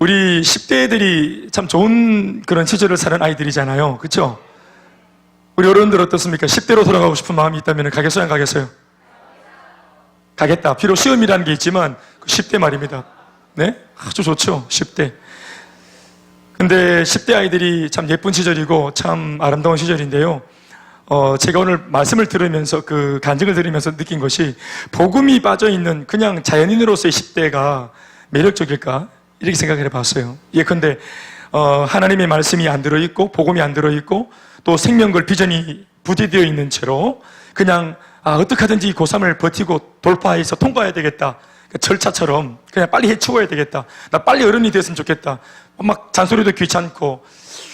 우리 10대들이 참 좋은 그런 시절을 사는 아이들이잖아요. 그렇죠? 우리 어른들 어떻습니까? 10대로 돌아가고 싶은 마음이 있다면 가겠어요? 안 가겠어요? 가겠다. 비록 시험이라는 게 있지만 10대 말입니다. 네? 아주 좋죠. 10대. 근데 10대 아이들이 참 예쁜 시절이고 참 아름다운 시절인데요. 제가 오늘 말씀을 들으면서 그 간증을 들으면서 느낀 것이 복음이 빠져있는 그냥 자연인으로서의 10대가 매력적일까? 이렇게 생각을 해봤어요. 예컨대 하나님의 말씀이 안 들어있고 복음이 안 들어있고 또 생명걸 비전이 부재되어 있는 채로 그냥 어떻게든지 고3을 버티고 돌파해서 통과해야 되겠다. 절차처럼 그냥 빨리 해치워야 되겠다. 나 빨리 어른이 됐으면 좋겠다. 막 잔소리도 귀찮고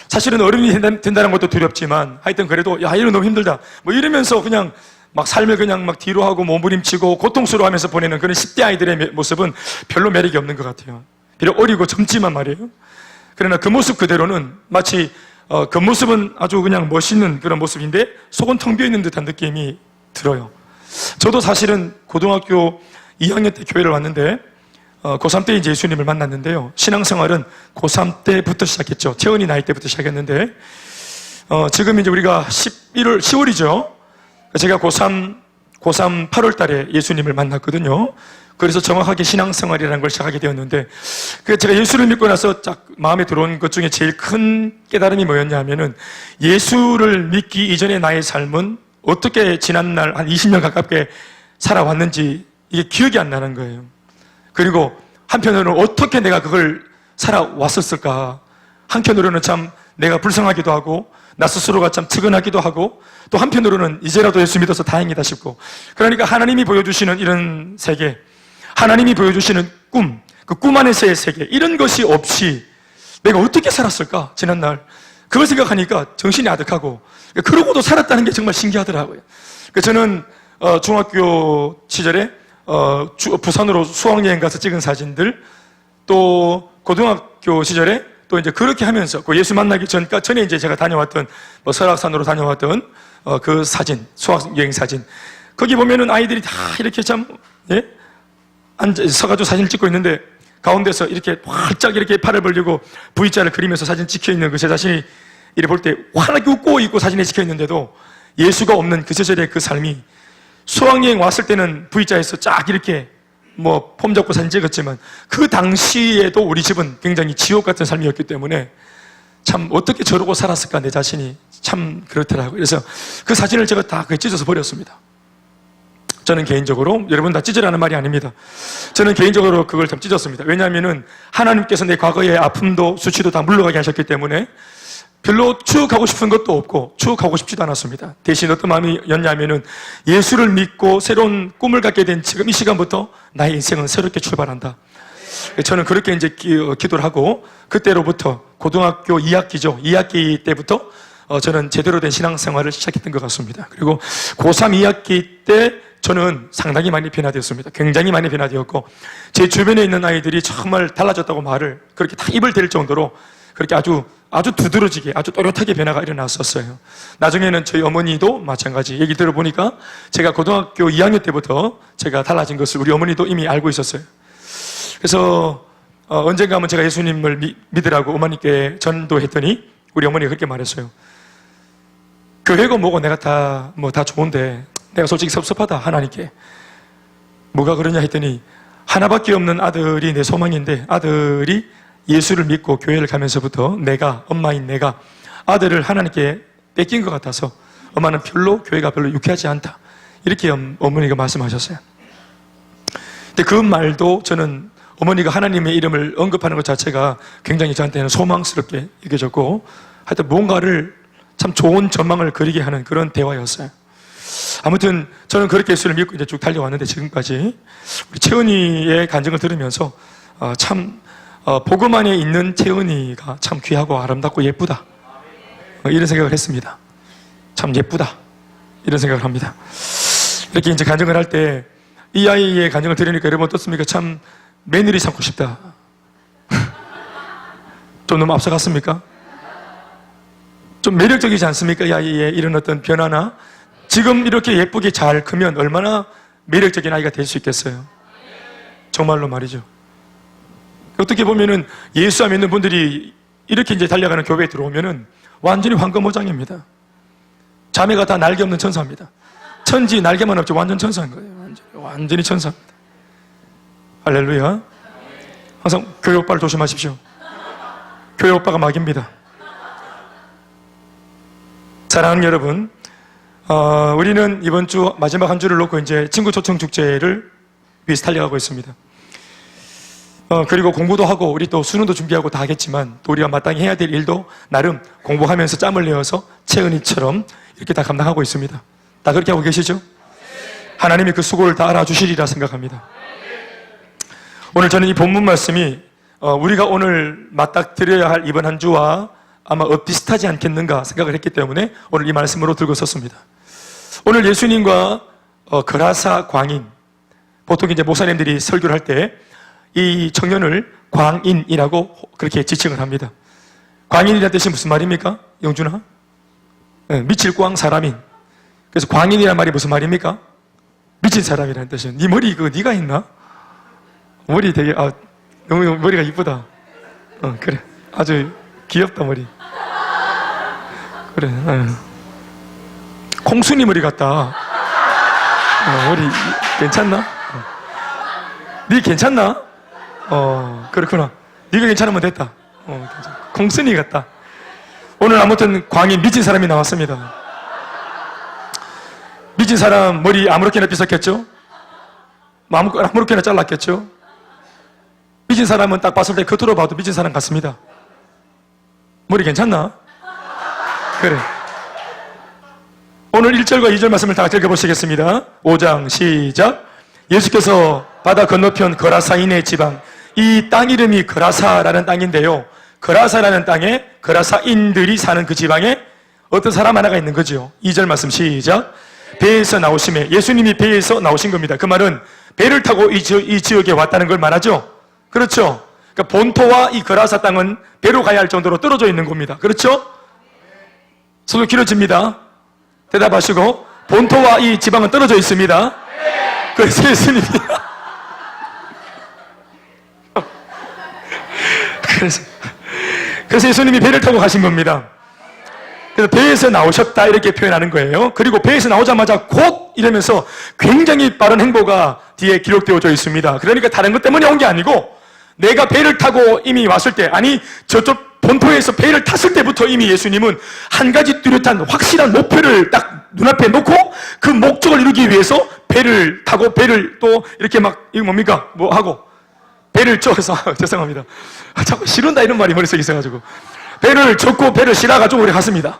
사실은 어른이 된다는 것도 두렵지만 하여튼 그래도 야 이거 너무 힘들다. 뭐 이러면서 그냥 막 삶을 그냥 막 뒤로 하고 몸부림치고 고통스러워하면서 보내는 그런 10대 아이들의 모습은 별로 매력이 없는 것 같아요. 비록 어리고 젊지만 말이에요. 그러나 그 모습 그대로는 마치 겉모습은 아주 그냥 멋있는 그런 모습인데 속은 텅 비어있는 듯한 느낌이 들어요. 저도 사실은 고등학교 2학년 때 교회를 왔는데 고3 때 이제 예수님을 만났는데요. 신앙생활은 고3 때부터 시작했죠. 태어난 나이 때부터 시작했는데 지금 이제 우리가 10월이죠. 제가 고3 8월 달에 예수님을 만났거든요. 그래서 정확하게 신앙생활이라는 걸 시작하게 되었는데 제가 예수를 믿고 나서 딱 마음에 들어온 것 중에 제일 큰 깨달음이 뭐였냐 하면은 예수를 믿기 이전의 나의 삶은 어떻게 지난날 한 20년 가깝게 살아왔는지 이게 기억이 안 나는 거예요. 그리고 한편으로는 어떻게 내가 그걸 살아왔었을까. 한편으로는 참 내가 불쌍하기도 하고 나 스스로가 참 측은하기도 하고 또 한편으로는 이제라도 예수 믿어서 다행이다 싶고 그러니까 하나님이 보여주시는 이런 세계 하나님이 보여주시는 꿈, 그 꿈 안에서의 세계 이런 것이 없이 내가 어떻게 살았을까 지난날 그걸 생각하니까 정신이 아득하고 그러고도 살았다는 게 정말 신기하더라고요. 저는 중학교 시절에 부산으로 수학여행 가서 찍은 사진들 또 고등학교 시절에 또 이제 그렇게 하면서 그 예수 만나기 전에 이제 제가 다녀왔던 설악산으로 다녀왔던 그 사진 수학여행 사진 거기 보면은 아이들이 다 이렇게 참 서가지고 사진을 찍고 있는데 가운데서 이렇게 활짝 이렇게 팔을 벌리고 V자를 그리면서 사진 찍혀 있는 그 제 자신이 이렇게 볼 때 환하게 웃고 있고 사진에 찍혀 있는데도 예수가 없는 그 시절의 그 삶이 수학여행 왔을 때는 V자에서 쫙 이렇게 폼 잡고 사진 찍었지만 그 당시에도 우리 집은 굉장히 지옥 같은 삶이었기 때문에 참 어떻게 저러고 살았을까 내 자신이 참 그렇더라고요. 그래서 그 사진을 제가 다 찢어서 버렸습니다. 저는 개인적으로 여러분 다 찢으라는 말이 아닙니다. 저는 개인적으로 그걸 좀 찢었습니다. 왜냐하면은 하나님께서 내 과거의 아픔도 수치도 다 물러가게 하셨기 때문에 별로 추억하고 싶은 것도 없고 추억하고 싶지도 않았습니다. 대신 어떤 마음이었냐면은 예수를 믿고 새로운 꿈을 갖게 된 지금 이 시간부터 나의 인생은 새롭게 출발한다. 저는 그렇게 이제 기도를 하고 그때로부터 고등학교 2학기죠. 2학기 때부터 저는 제대로 된 신앙생활을 시작했던 것 같습니다. 그리고 고3 2학기 때 저는 상당히 많이 변화되었습니다. 굉장히 많이 변화되었고 제 주변에 있는 아이들이 정말 달라졌다고 말을 그렇게 다 입을 댈 정도로 그렇게 아주 두드러지게 아주 또렷하게 변화가 일어났었어요. 나중에는 저희 어머니도 마찬가지 얘기 들어보니까 제가 고등학교 2학년 때부터 제가 달라진 것을 우리 어머니도 이미 알고 있었어요. 그래서 언젠가 한번 제가 예수님을 믿으라고 어머니께 전도했더니 우리 어머니가 그렇게 말했어요. 교회고 뭐고 내가 다 좋은데 내가 솔직히 섭섭하다 하나님께. 뭐가 그러냐 했더니 하나밖에 없는 아들이 내 소망인데 아들이 예수를 믿고 교회를 가면서부터 엄마인 내가 아들을 하나님께 뺏긴 것 같아서 엄마는 교회가 별로 유쾌하지 않다. 이렇게 어머니가 말씀하셨어요. 근데 그 말도 저는 어머니가 하나님의 이름을 언급하는 것 자체가 굉장히 저한테는 소망스럽게 여겨졌고 하여튼 뭔가를 참 좋은 전망을 그리게 하는 그런 대화였어요. 아무튼 저는 그렇게 예수를 믿고 이제 쭉 달려왔는데 지금까지 우리 채은이의 간증을 들으면서 참 복음 안에 있는 채은이가 참 귀하고 아름답고 예쁘다 이런 생각을 했습니다. 참 예쁘다 이런 생각을 합니다. 이렇게 이제 간증을 할 때 이 아이의 간증을 들으니까 여러분 어떻습니까? 참 며느리 삼고 싶다. 좀 너무 앞서갔습니까? 좀 매력적이지 않습니까? 이 아이의 이런 어떤 변화나 지금 이렇게 예쁘게 잘 크면 얼마나 매력적인 아이가 될 수 있겠어요? 정말로 말이죠. 어떻게 보면은 예수 안 믿는 분들이 이렇게 이제 달려가는 교회에 들어오면은 완전히 황금어장입니다. 자매가 다 날개 없는 천사입니다. 천지 날개만 없지 완전 천사인 거예요. 완전히 천사입니다. 할렐루야. 항상 교회 오빠를 조심하십시오. 교회 오빠가 막입니다. 사랑하는 여러분, 우리는 이번 주 마지막 한 주를 놓고 이제 친구 초청 축제를 위해서 달려가고 있습니다. 그리고 공부도 하고 우리 또 수능도 준비하고 다 하겠지만 또 우리가 마땅히 해야 될 일도 나름 공부하면서 짬을 내어서 채은이처럼 이렇게 다 감당하고 있습니다. 다 그렇게 하고 계시죠? 하나님이 그 수고를 다 알아주시리라 생각합니다. 오늘 저는 이 본문 말씀이 우리가 오늘 맞닥뜨려야 할 이번 한 주와 아마 비슷하지 않겠는가 생각을 했기 때문에 오늘 이 말씀으로 들고 섰습니다. 오늘 예수님과 거라사 광인, 보통 이제 목사님들이 설교를 할 때 이 청년을 광인이라고 그렇게 지칭을 합니다. 광인이라는 뜻이 무슨 말입니까? 영준아? 네, 미칠 광 사람인. 그래서 광인이라는 말이 무슨 말입니까? 미친 사람이라는 뜻이에요. 네 머리 네가 했나? 머리 되게 너무 머리가 이쁘다. 그래, 아주 귀엽다 머리. 그래, 콩순이 머리 같다. 머리 괜찮나? 네 괜찮나? 그렇구나. 네가 괜찮으면 됐다. 괜찮아. 콩순이 같다. 오늘 아무튼 광인 미친 사람이 나왔습니다. 미친 사람 머리 아무렇게나 빗었겠죠? 아무렇게나 잘랐겠죠? 미친 사람은 딱 봤을 때 겉으로 봐도 미친 사람 같습니다. 머리 괜찮나? 그래. 오늘 1절과 2절 말씀을 다 읽어보시겠습니다. 5장 시작. 예수께서 바다 건너편 거라사인의 지방, 이 땅 이름이 거라사라는 땅인데요, 거라사라는 땅에 거라사인들이 사는 그 지방에 어떤 사람 하나가 있는 거죠. 2절 말씀 시작. 배에서 나오심에, 예수님이 배에서 나오신 겁니다. 그 말은 배를 타고 이 지역에 왔다는 걸 말하죠. 그렇죠. 그러니까 본토와 이 거라사 땅은 배로 가야 할 정도로 떨어져 있는 겁니다. 그렇죠? 소도 길어집니다. 대답하시고, 본토와 이 지방은 떨어져 있습니다. 그래서 예수님이 그래서 예수님이 배를 타고 가신 겁니다. 그래서 배에서 나오셨다 이렇게 표현하는 거예요. 그리고 배에서 나오자마자 곧 이러면서 굉장히 빠른 행보가 뒤에 기록되어져 있습니다. 그러니까 다른 것 때문에 온 게 아니고 내가 배를 타고 이미 왔을 때, 아니 저쪽 본토에서 배를 탔을 때부터 이미 예수님은 한 가지 뚜렷한 확실한 목표를 딱 눈앞에 놓고 그 목적을 이루기 위해서 배를 타고 배를 또 이렇게 막 이거 뭡니까? 뭐 하고 배를 쪄서 죄송합니다. 자꾸 싫은다 이런 말이 머릿속에 있어가지고 배를 젓고 배를 실어가지고 우리 갔습니다.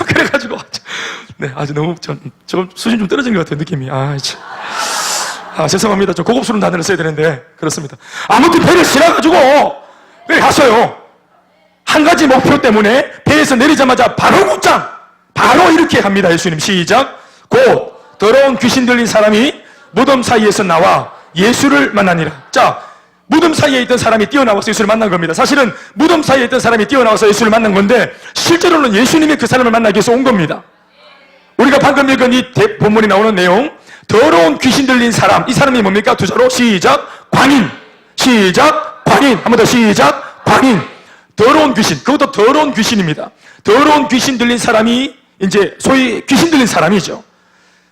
그래가지고 네, 아주 너무 좀 수준 좀 떨어진 것 같아요 느낌이. 죄송합니다. 좀 고급스러운 단어를 써야 되는데 그렇습니다. 아무튼 배를 실어가지고 배 갔어요. 한 가지 목표 때문에 배에서 내리자마자 바로 곧장 바로 이렇게 합니다. 예수님 시작. 곧 더러운 귀신 들린 사람이 무덤 사이에서 나와 예수를 만나니라. 자, 무덤 사이에 있던 사람이 뛰어나와서 예수를 만난 겁니다. 사실은 무덤 사이에 있던 사람이 뛰어나와서 예수를 만난 건데 실제로는 예수님이 그 사람을 만나기 위해서 온 겁니다. 우리가 방금 읽은 이 본문이 나오는 내용, 더러운 귀신 들린 사람, 이 사람이 뭡니까? 두 자로 시작. 광인. 시작. 광인. 한 번 더 시작. 광인. 더러운 귀신, 그것도 더러운 귀신입니다. 더러운 귀신 들린 사람이 이제 소위 귀신 들린 사람이죠.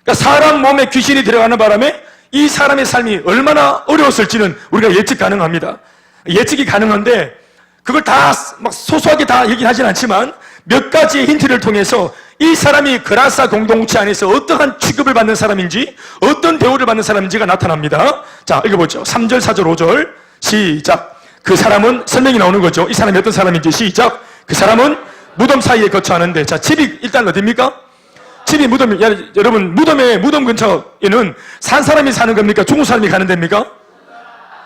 그러니까 사람 몸에 귀신이 들어가는 바람에 이 사람의 삶이 얼마나 어려웠을지는 우리가 예측 가능합니다. 예측이 가능한데 그걸 다 막 소소하게 다 얘기하진 않지만 몇 가지의 힌트를 통해서 이 사람이 그라사 공동체 안에서 어떠한 취급을 받는 사람인지, 어떤 대우를 받는 사람인지가 나타납니다. 자, 읽어보죠. 3절, 4절, 5절 시작. 그 사람은 설명이 나오는 거죠. 이 사람이 어떤 사람인지 시작. 그 사람은 무덤 사이에 거처하는데, 자, 집이 일단 어디입니까? 집이 무덤이, 여러분, 무덤 근처에는 산 사람이 사는 겁니까? 죽은 사람이 가는 데입니까?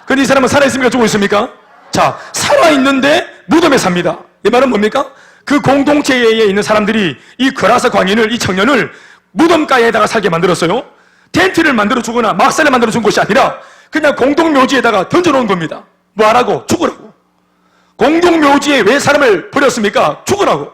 근데 이 사람은 살아있습니까? 죽어 있습니까? 자, 살아있는데 무덤에 삽니다. 이 말은 뭡니까? 그 공동체에 있는 사람들이 이 거라사 광인을, 이 청년을 무덤가에다가 살게 만들었어요. 텐트를 만들어 주거나 막살을 만들어 준 것이 아니라 그냥 공동묘지에다가 던져놓은 겁니다. 뭐 하라고? 죽으라고. 공동묘지에 왜 사람을 버렸습니까? 죽으라고.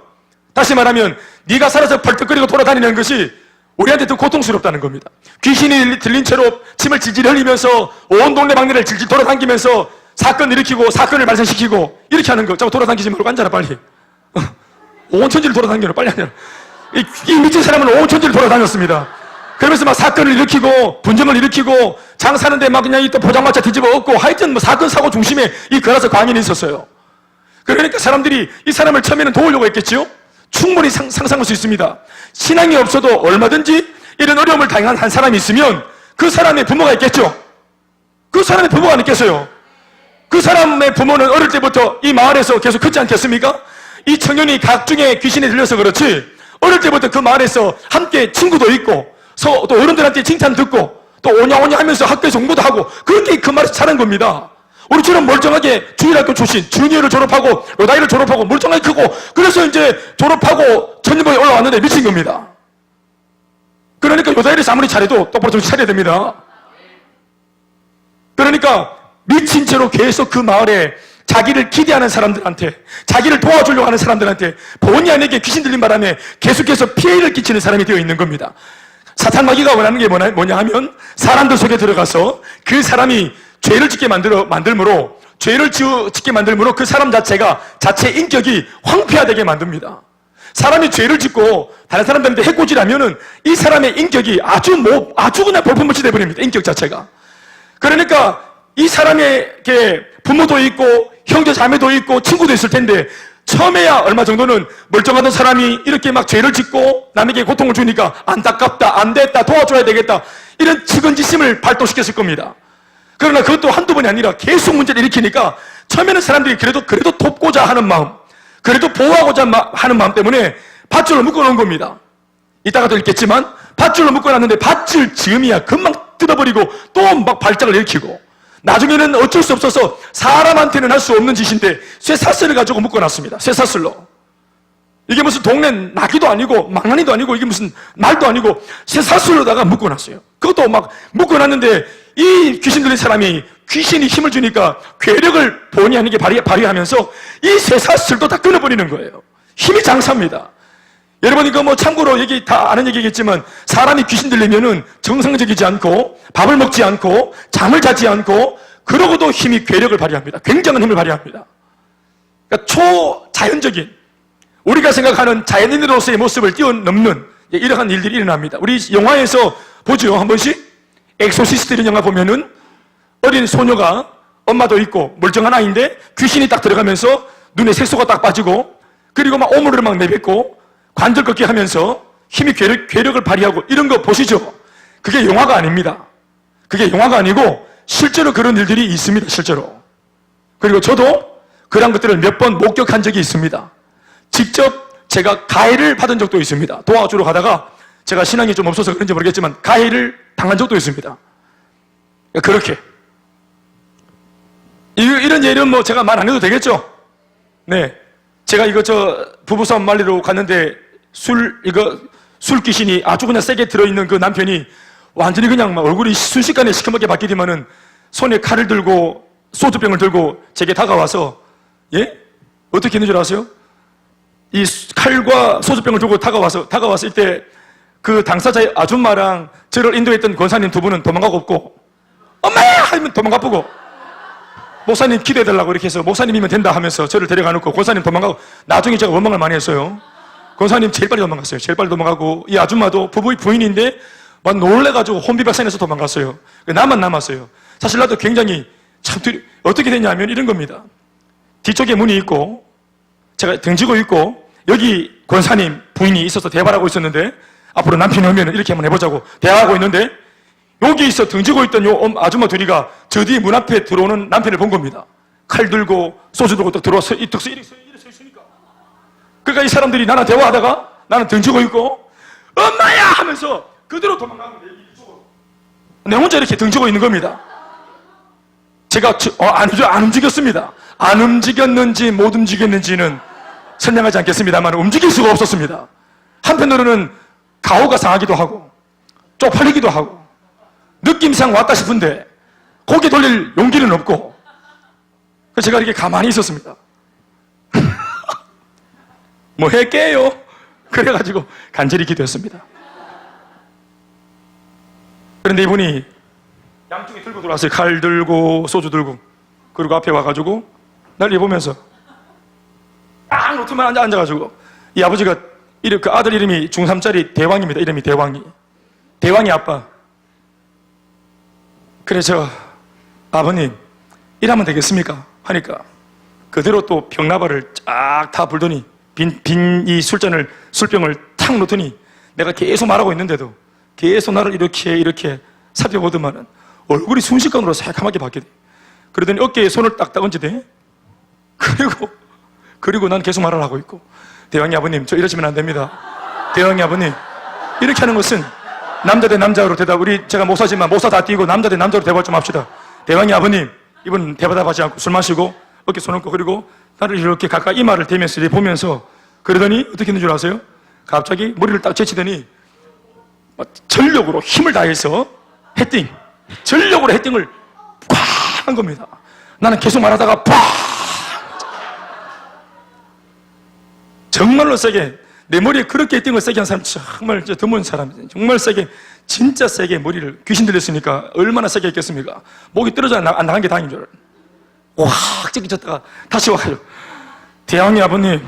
다시 말하면 네가 살아서 벌떡거리고 돌아다니는 것이 우리한테 더 고통스럽다는 겁니다. 귀신이 들린 채로 침을 질질 흘리면서 온 동네 방네를 질질 돌아다니면서 사건 일으키고 사건을 발생시키고 이렇게 하는 거. 자꾸 돌아다니지 말고 앉아라 빨리. 온 천지를 돌아다녀라 빨리 앉아라. 이 미친 사람은 온 천지를 돌아다녔습니다. 그러면서 막 사건을 일으키고 분쟁을 일으키고 장사하는데 막 그냥 또 포장마차 뒤집어 엎고 하여튼 뭐 사건 사고 중심에 이 거라서 광인이 있었어요. 그러니까 사람들이 이 사람을 처음에는 도우려고 했겠지요. 충분히 상상할 수 있습니다. 신앙이 없어도 얼마든지 이런 어려움을 당한 한 사람이 있으면 그 사람의 부모가 있겠죠. 그 사람의 부모가 있겠어요. 그 사람의 부모는 어릴 때부터 이 마을에서 계속 크지 않겠습니까? 이 청년이 각중에 귀신에 들려서 그렇지 어릴 때부터 그 마을에서 함께 친구도 있고 또 어른들한테 칭찬 듣고 또 오냐오냐 하면서 학교에서 공부도 하고 그렇게 그 말에서 자란 겁니다. 우리처럼 멀쩡하게 주일학교 출신 주니어를 졸업하고 로다이를 졸업하고 멀쩡하게 크고 그래서 이제 졸업하고 전일고에 올라왔는데 미친 겁니다. 그러니까 요다이를 아무리 잘해도 똑바로 정신 차려야 됩니다. 그러니까 미친 채로 계속 그 마을에 자기를 기대하는 사람들한테 자기를 도와주려고 하는 사람들한테 본의 아니게 귀신 들린 바람에 계속해서 피해를 끼치는 사람이 되어 있는 겁니다. 사탄 마귀가 원하는 게 뭐냐 하면 사람들 속에 들어가서 그 사람이 죄를 짓게 만들므로 죄를 짓게 만들므로 그 사람 자체가 자체 인격이 황폐화되게 만듭니다. 사람이 죄를 짓고 다른 사람들한테 해코지라면은 이 사람의 인격이 아주 그냥 볼품없이 돼버립니다. 인격 자체가. 그러니까 이 사람에게 부모도 있고 형제 자매도 있고 친구도 있을 텐데 처음에야 얼마 정도는 멀쩡하던 사람이 이렇게 막 죄를 짓고 남에게 고통을 주니까 안타깝다, 안 됐다, 도와줘야 되겠다 이런 측은지심을 발동시켰을 겁니다. 그러나 그것도 한두 번이 아니라 계속 문제를 일으키니까 처음에는 사람들이 그래도 돕고자 하는 마음, 그래도 보호하고자 하는 마음 때문에 밧줄로 묶어놓은 겁니다. 이따가도 읽겠지만 밧줄로 묶어놨는데 밧줄 즈음이야 금방 뜯어버리고 또 막 발작을 일으키고 나중에는 어쩔 수 없어서 사람한테는 할 수 없는 짓인데 쇠사슬을 가지고 묶어놨습니다. 쇠사슬로. 이게 무슨 동네 나귀도 아니고 망나니도 아니고 이게 무슨 말도 아니고 쇠사슬로다가 묶어놨어요. 그것도 막 묶어놨는데 이 귀신 들린 사람이 귀신이 힘을 주니까 괴력을 본의 아니게 발휘하면서 이 쇠사슬도 다 끊어버리는 거예요. 힘이 장사입니다. 여러분 이거 뭐 참고로 얘기 다 아는 얘기겠지만 사람이 귀신 들리면은 정상적이지 않고 밥을 먹지 않고 잠을 자지 않고 그러고도 힘이 괴력을 발휘합니다. 굉장한 힘을 발휘합니다. 그러니까 초자연적인 우리가 생각하는 자연인으로서의 모습을 뛰어넘는 이러한 일들이 일어납니다. 우리 영화에서 보죠 한 번씩 엑소시스트 이런 영화 보면은 어린 소녀가 엄마도 있고 멀쩡한 아이인데 귀신이 딱 들어가면서 눈에 색소가 딱 빠지고 그리고 막 오물을 막 내뱉고 관절 꺾기 하면서 힘이 괴력을 발휘하고 이런 거 보시죠. 그게 영화가 아닙니다. 그게 영화가 아니고 실제로 그런 일들이 있습니다. 실제로. 그리고 저도 그런 것들을 몇 번 목격한 적이 있습니다. 직접 제가 가해를 받은 적도 있습니다. 도와주러 가다가 제가 신앙이 좀 없어서 그런지 모르겠지만 가해를 당한 적도 있습니다. 그렇게 이런 예는 뭐 제가 말 안 해도 되겠죠? 네. 제가 부부싸움 말리러 갔는데 술 귀신이 아주 그냥 세게 들어있는 그 남편이 완전히 그냥 막 얼굴이 순식간에 시커멓게 바뀌더만은 손에 칼을 들고 소주병을 들고 제게 다가와서 예? 어떻게 했는 줄 아세요? 이 칼과 소주병을 들고 다가왔을 때 그 당사자의 아줌마랑 저를 인도했던 권사님 두 분은 도망가고 없고 엄마야! 하면 도망가보고 목사님 기도해달라고 이렇게 해서 목사님이면 된다 하면서 저를 데려가 놓고 권사님 도망가고 나중에 제가 원망을 많이 했어요. 권사님 제일 빨리 도망갔어요. 제일 빨리 도망가고 이 아줌마도 부부의 부인인데 막 놀래가지고 혼비백산해서 도망갔어요. 나만 남았어요. 사실 나도 굉장히 참 어떻게 됐냐면 이런 겁니다. 뒤쪽에 문이 있고 제가 등지고 있고 여기 권사님 부인이 있어서 대화를 하고 있었는데 앞으로 남편이 오면 이렇게 한번 해보자고 대화하고 있는데 여기 있어 등지고 있던 요 아줌마 둘이가 저 뒤에 문 앞에 들어오는 남편을 본 겁니다. 칼 들고 소주 들고 딱 들어와서 이렇게 서 있으니까 그러니까 이 사람들이 나랑 대화하다가 나는 등지고 있고 엄마야 하면서 그대로 도망가고 내 혼자 이렇게 등지고 있는 겁니다. 제가 안 움직였습니다. 안 움직였는지 못 움직였는지는 설명하지 않겠습니다만 움직일 수가 없었습니다. 한편으로는 가오가 상하기도 하고 쪽팔리기도 하고 느낌상 왔다 싶은데 고개 돌릴 용기는 없고 그래서 제가 이렇게 가만히 있었습니다. 뭐 할게요. 그래가지고 간절히 기도했습니다. 그런데 이분이 양쪽에 들고 들어왔어요. 칼 들고 소주 들고 그리고 앞에 와가지고 날 보면서 딱 노트만 앉아가지고 이 아버지가 그 아들 이름이 중3짜리 대왕입니다. 이름이 대왕이 아빠. 그래서 아버님 이러면 되겠습니까? 하니까 그대로 또 병나발을 쫙 다 불더니 빈 이 술병을 탁 놓더니 내가 계속 말하고 있는데도 계속 나를 이렇게 살펴보더만은 얼굴이 순식간으로 새카맣게 바뀌대. 그러더니 어깨에 손을 딱딱 얹으대. 그리고 난 계속 말을 하고 있고, 대왕이 아버님 저 이러시면 안 됩니다. 대왕이 아버님 이렇게 하는 것은 남자 대 남자로 대답, 제가 목사지만 목사 다 띄고 남자 대 남자로 대답 좀 합시다. 대왕이 아버님 이분 대답하지 않고 술 마시고 어깨 손 얹고 그리고 나를 이렇게 가까이 이마를 대면서 이렇게 보면서 그러더니 어떻게 했는 줄 아세요? 갑자기 머리를 딱 제치더니 전력으로 힘을 다해서 전력으로 헤딩을 꽉 한 겁니다. 나는 계속 말하다가 팍! 정말로 세게, 내 머리에 그렇게 헤딩을 세게 한 사람 정말 드문 사람이에요. 정말 세게, 진짜 세게 머리를, 귀신 들렸으니까 얼마나 세게 했겠습니까? 목이 떨어져 안 나간 게 다행인 줄 알아요. 확 찢어졌다가 다시 와가지고, 대왕이 아버님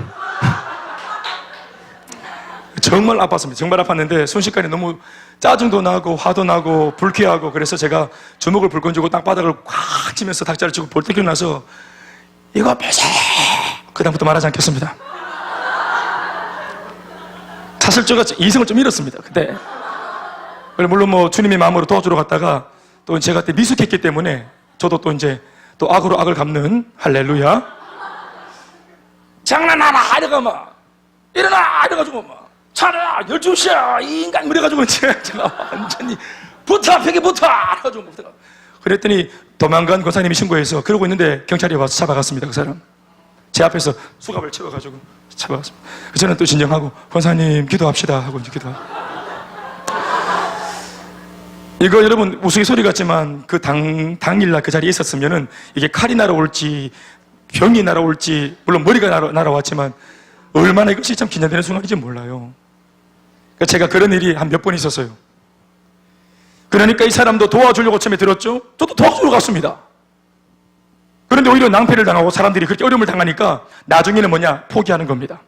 정말 아팠습니다. 정말 아팠는데 순식간에 너무 짜증도 나고 화도 나고 불쾌하고, 그래서 제가 주먹을 불끈 쥐고 땅바닥을 꽉 치면서 닭자를 치고 볼때 일어나서 이거 폐쇄! 그다음부터 말하지 않겠습니다. 사실 제가 이성을 좀 잃었습니다. 그때 물론 뭐 주님의 마음으로 도와주러 갔다가 또 제가 그때 미숙했기 때문에 저도 또 이제 또 악으로 악을 갚는, 할렐루야. 장난하나 이래가 막 일어나 이래가지고 막 차라 12시야 이 인간 이래가지고 제가 완전히 붙어 벽에 붙어 이래가지고 그랬더니 도망간 권사님이 신고해서 그러고 있는데 경찰이 와서 잡아갔습니다. 그 사람 제 앞에서 수갑을 채워가지고 잡아갔습니다. 저는 또 진정하고 권사님 기도합시다 하고 이제 기도하고, 이거 여러분 우스갯소리 같지만 그 당일날 그 자리에 있었으면은 이게 칼이 날아올지 병이 날아올지, 물론 머리가 날아왔지만 얼마나 이것이 참 긴장되는 순간인지 몰라요. 그러니까 제가 그런 일이 한 몇 번 있었어요. 그러니까 이 사람도 도와주려고 처음에 들었죠. 저도 도와주러 갔습니다. 그런데 오히려 낭패를 당하고 사람들이 그렇게 어려움을 당하니까 나중에는 뭐냐? 포기하는 겁니다.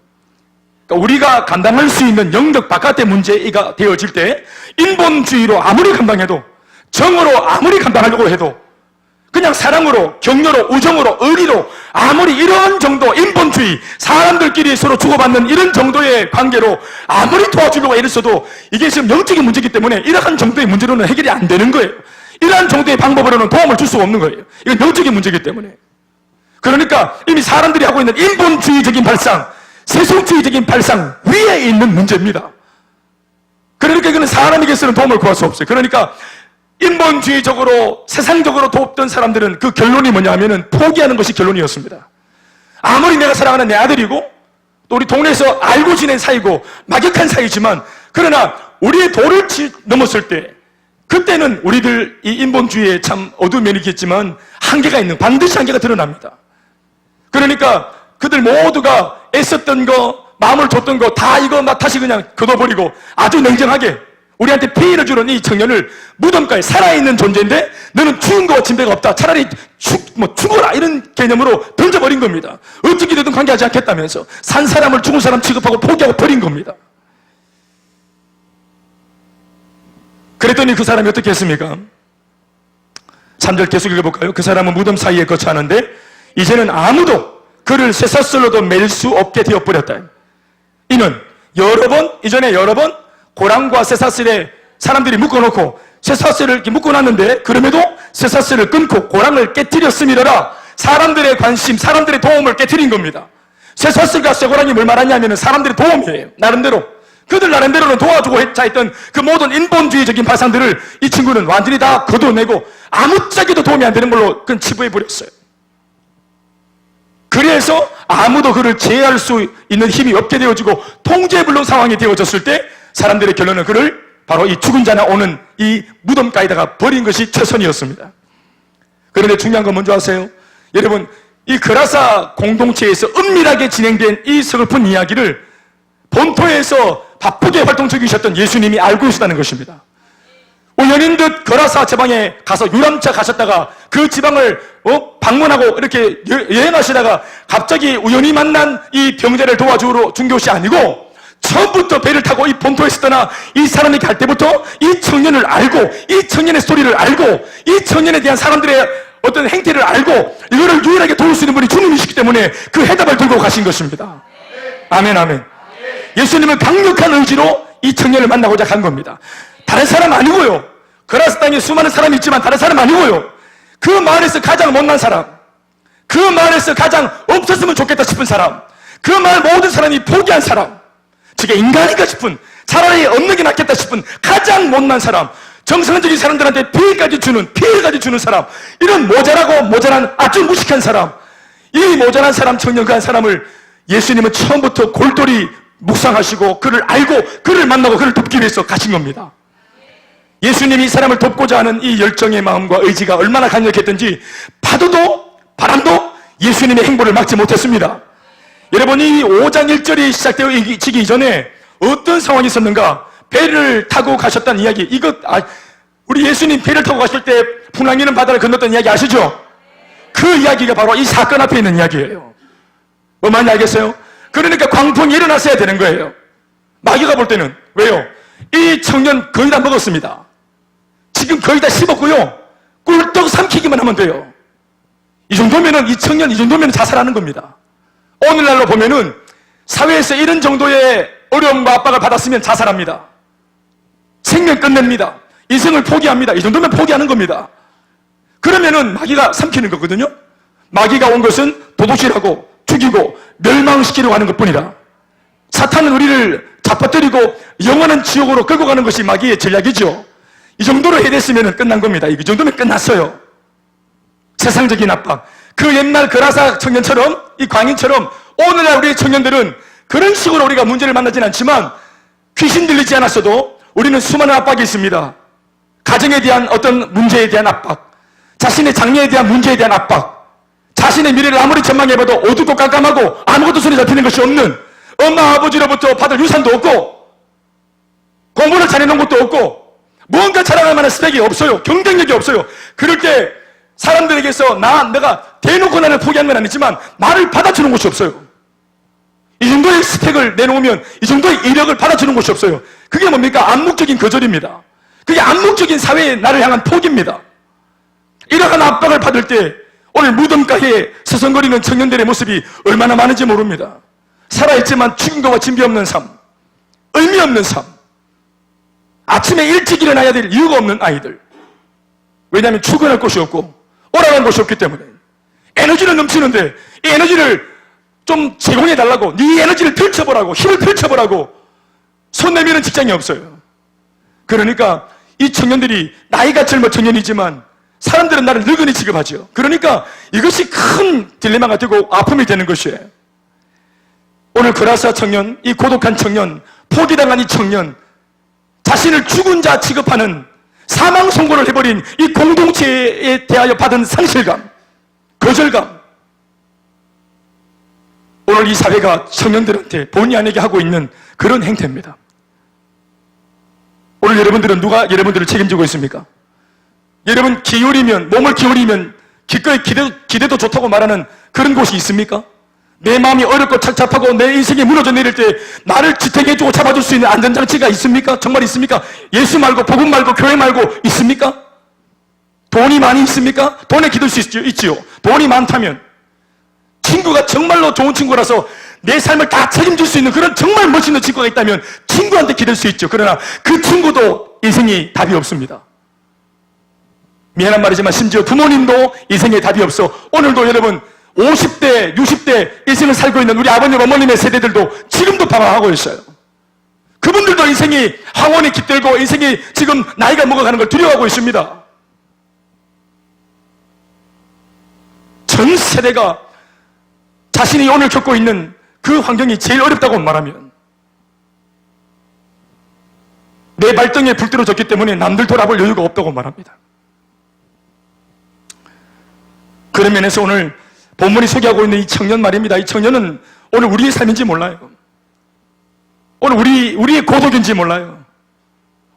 그러니까 우리가 감당할 수 있는 영역 바깥의 문제가 되어질 때 인본주의로 아무리 감당해도, 정으로 아무리 감당하려고 해도, 그냥 사랑으로, 격려로, 우정으로, 의리로 아무리 이런 정도 인본주의, 사람들끼리 서로 주고받는 이런 정도의 관계로 아무리 도와주려고 애를 써도 이게 지금 영적인 문제이기 때문에 이러한 정도의 문제로는 해결이 안 되는 거예요. 이러한 정도의 방법으로는 도움을 줄 수가 없는 거예요. 이건 영적인 문제이기 때문에. 그러니까 이미 사람들이 하고 있는 인본주의적인 발상, 세속주의적인 발상 위에 있는 문제입니다. 그러니까 이거는 사람에게서는 도움을 구할 수 없어요. 그러니까 인본주의적으로 세상적으로 돕던 사람들은 그 결론이 뭐냐 하면은 포기하는 것이 결론이었습니다. 아무리 내가 사랑하는 내 아들이고 또 우리 동네에서 알고 지낸 사이고 막역한 사이지만, 그러나 우리의 도를 넘었을 때 그때는 우리들 이 인본주의에 참 어두운 면이 있겠지만 한계가 있는, 반드시 한계가 드러납니다. 그러니까 그들 모두가 애썼던 거, 마음을 줬던 거 다 이거 막 다시 그냥 걷어버리고 아주 냉정하게 우리한테 피해를 주는 이 청년을 무덤가에 살아있는 존재인데 너는 죽은 거와 진배가 없다, 차라리 죽어라, 이런 개념으로 던져버린 겁니다. 어떻게 되든 관계하지 않겠다면서 산 사람을 죽은 사람 취급하고 포기하고 버린 겁니다. 그랬더니 그 사람이 어떻게 했습니까? 3절 계속 읽어볼까요? 그 사람은 무덤 사이에 거처하는데 이제는 아무도 그를 쇠사슬로도 맬 수 없게 되어버렸다. 이는 이전에 여러 번 고랑과 쇠사슬에 사람들이 묶어놓고 쇠사슬을 이렇게 묶어놨는데 그럼에도 쇠사슬을 끊고 고랑을 깨뜨렸음이더라. 사람들의 관심, 사람들의 도움을 깨뜨린 겁니다. 쇠사슬과 쇠고랑이 뭘 말하냐면 사람들의 도움이에요. 나름대로. 그들 나름대로는 도와주고 했던 그 모든 인본주의적인 발상들을 이 친구는 완전히 다 걷어내고 아무짝에도 도움이 안 되는 걸로 그건 치부해버렸어요. 그래서 아무도 그를 제어할 수 있는 힘이 없게 되어지고 통제불능 상황이 되어졌을 때 사람들의 결론은 그를 바로 이 죽은 자나 오는 이 무덤가에다가 버린 것이 최선이었습니다. 그런데 중요한 건 뭔지 아세요? 여러분, 이 그라사 공동체에서 은밀하게 진행된 이 서글픈 이야기를 본토에서 바쁘게 활동 중이셨던 예수님이 알고 있었다는 것입니다. 우연인 듯 거라사 지방에 가서 유람차 가셨다가 그 지방을 방문하고 이렇게 여행하시다가 갑자기 우연히 만난 이 병자를 도와주러 준 것이 아니고 처음부터 배를 타고 이 본토에서 떠나 이 사람이 갈 때부터 이 청년을 알고 이 청년의 스토리를 알고 이 청년에 대한 사람들의 어떤 행태를 알고 이거를 유일하게 도울 수 있는 분이 주님이시기 때문에 그 해답을 들고 가신 것입니다. 아멘, 아멘. 예수님은 강력한 의지로 이 청년을 만나고자 간 겁니다. 다른 사람 아니고요. 거라사 땅에 수많은 사람이 있지만 다른 사람 아니고요. 그 마을에서 가장 못난 사람, 그 마을에서 가장 없었으면 좋겠다 싶은 사람, 그 마을 모든 사람이 포기한 사람, 저게 인간인가 싶은, 차라리 없는 게 낫겠다 싶은 가장 못난 사람, 정상적인 사람들한테 피해까지 주는 사람, 이런 모자라고 모자란 아주 무식한 사람, 이 모자란 사람, 청년 그 한 사람을 예수님은 처음부터 골똘히 묵상하시고 그를 알고 그를 만나고 그를 돕기 위해서 가신 겁니다. 예수님이 이 사람을 돕고자 하는 이 열정의 마음과 의지가 얼마나 강력했던지 파도도 바람도 예수님의 행보를 막지 못했습니다. 여러분이 5장 1절이 시작되어지기 이전에 어떤 상황이 있었는가? 배를 타고 가셨다는 이야기, 우리 예수님 배를 타고 가실 때 풍랑이는 바다를 건넜던 이야기 아시죠? 그 이야기가 바로 이 사건 앞에 있는 이야기예요. 뭐 많이 알겠어요? 그러니까 광풍이 일어났어야 되는 거예요. 마귀가 볼 때는. 왜요? 이 청년 거의 다 먹었습니다. 지금 거의 다 씹었고요. 꿀떡 삼키기만 하면 돼요. 이 정도면은, 이 청년 이 정도면 자살하는 겁니다. 오늘날로 보면은 사회에서 이런 정도의 어려움과 압박을 받았으면 자살합니다. 생명 끝냅니다. 인생을 포기합니다. 이 정도면 포기하는 겁니다. 그러면은 마귀가 삼키는 거거든요. 마귀가 온 것은 도둑질하고 죽이고 멸망시키려고 하는 것뿐이다. 사탄은 우리를 잡아뜨리고 영원한 지옥으로 끌고 가는 것이 마귀의 전략이죠. 이 정도로 해냈으면 끝난 겁니다. 이 정도면 끝났어요. 세상적인 압박. 그 옛날 거라사 청년처럼, 이 광인처럼 오늘날 우리 청년들은 그런 식으로 우리가 문제를 만나진 않지만 귀신 들리지 않았어도 우리는 수많은 압박이 있습니다. 가정에 대한 어떤 문제에 대한 압박, 자신의 장래에 대한 문제에 대한 압박, 자신의 미래를 아무리 전망해봐도 어둡고 깜깜하고 아무것도 손에 잡히는 것이 없는, 엄마 아버지로부터 받을 유산도 없고 공부를 잘해놓은 것도 없고 무언가 자랑할 만한 스펙이 없어요. 경쟁력이 없어요. 그럴 때 사람들에게서 내가 대놓고 나를 포기한 건 아니지만 나를 받아주는 곳이 없어요. 이 정도의 스펙을 내놓으면 이 정도의 이력을 받아주는 곳이 없어요. 그게 뭡니까? 암묵적인 거절입니다. 그게 암묵적인 사회의 나를 향한 포기입니다. 이러한 압박을 받을 때 오늘 무덤가에 서성거리는 청년들의 모습이 얼마나 많은지 모릅니다. 살아있지만 충격과 진비 없는 삶, 의미 없는 삶, 아침에 일찍 일어나야 될 이유가 없는 아이들. 왜냐하면 출근할 곳이 없고 오라는 곳이 없기 때문에. 에너지는 넘치는데 이 에너지를 좀 제공해달라고, 네 에너지를 펼쳐보라고, 힘을 펼쳐보라고 손 내미는 직장이 없어요. 그러니까 이 청년들이 나이가 젊어 청년이지만 사람들은 나를 늙은이 취급하죠. 그러니까 이것이 큰 딜레마가 되고 아픔이 되는 것이에요. 오늘 거라사 청년, 이 고독한 청년, 포기당한 이 청년, 자신을 죽은 자 취급하는 사망 선고를 해버린 이 공동체에 대하여 받은 상실감, 거절감, 오늘 이 사회가 청년들한테 본의 아니게 하고 있는 그런 행태입니다. 오늘 여러분들은 누가 여러분들을 책임지고 있습니까? 여러분 몸을 기울이면 기꺼이 기대도 좋다고 말하는 그런 곳이 있습니까? 내 마음이 어렵고 착잡하고 내 인생이 무너져 내릴 때 나를 지탱해주고 잡아줄 수 있는 안전장치가 있습니까? 정말 있습니까? 예수 말고 복음 말고 교회 말고 있습니까? 돈이 많이 있습니까? 돈에 기댈 수 있지요. 돈이 많다면 친구가 정말로 좋은 친구라서 내 삶을 다 책임질 수 있는 그런 정말 멋있는 친구가 있다면 친구한테 기댈 수 있죠. 그러나 그 친구도 인생이 답이 없습니다. 미안한 말이지만 심지어 부모님도 인생에 답이 없어. 오늘도 여러분 50대, 60대 인생을 살고 있는 우리 아버님, 어머님의 세대들도 지금도 방황하고 있어요. 그분들도 인생이 황혼이 깃들고 인생이 지금 나이가 먹어가는 걸 두려워하고 있습니다. 전 세대가 자신이 오늘 겪고 있는 그 환경이 제일 어렵다고 말하면 내 발등에 불 떨어졌기 때문에 남들 돌아볼 여유가 없다고 말합니다. 그런 면에서 오늘 본문이 소개하고 있는 이 청년 말입니다. 이 청년은 오늘 우리의 삶인지 몰라요. 오늘 우리의 고독인지 몰라요.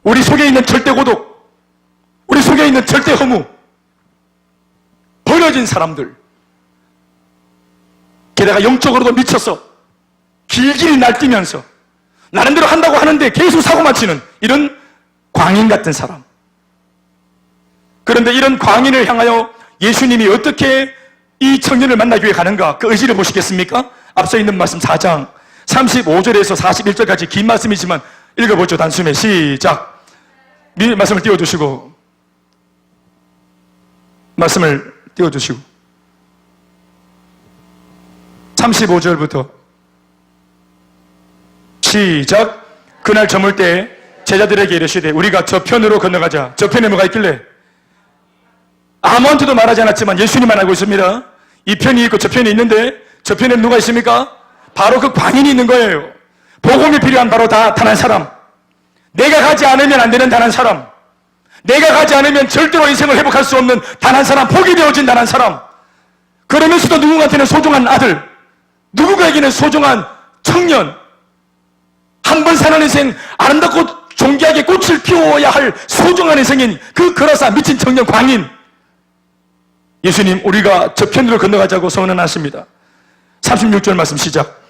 우리 속에 있는 절대 고독, 우리 속에 있는 절대 허무, 버려진 사람들, 게다가 영적으로도 미쳐서 길길이 날뛰면서 나름대로 한다고 하는데 계속 사고만 치는 이런 광인 같은 사람. 그런데 이런 광인을 향하여 예수님이 어떻게 이 청년을 만나기 위해 가는가, 그 의지를 보시겠습니까? 앞서 있는 말씀 4장 35절에서 41절까지 긴 말씀이지만 읽어보죠. 단숨에 시작. 말씀을 띄워주시고, 말씀을 띄워주시고 35절부터 시작. 그날 저물 때 제자들에게 이르시되 우리가 저편으로 건너가자. 저편에 뭐가 있길래? 아무한테도 말하지 않았지만 예수님만 알고 있습니다. 이 편이 있고 저편이 있는데 저편에 누가 있습니까? 바로 그 광인이 있는 거예요. 복음이 필요한 바로 단 한 사람, 내가 가지 않으면 안 되는 단 한 사람, 내가 가지 않으면 절대로 인생을 회복할 수 없는 단 한 사람, 포기되어진 단 한 사람. 그러면서도 누군가한테는 소중한 아들, 누군가에게는 소중한 청년, 한 번 사는 인생 아름답고 존귀하게 꽃을 피워야 할 소중한 인생인 그 그라사 미친 청년 광인. 예수님, 우리가 저편으로 건너가자고 선언하십니다. 36절 말씀 시작.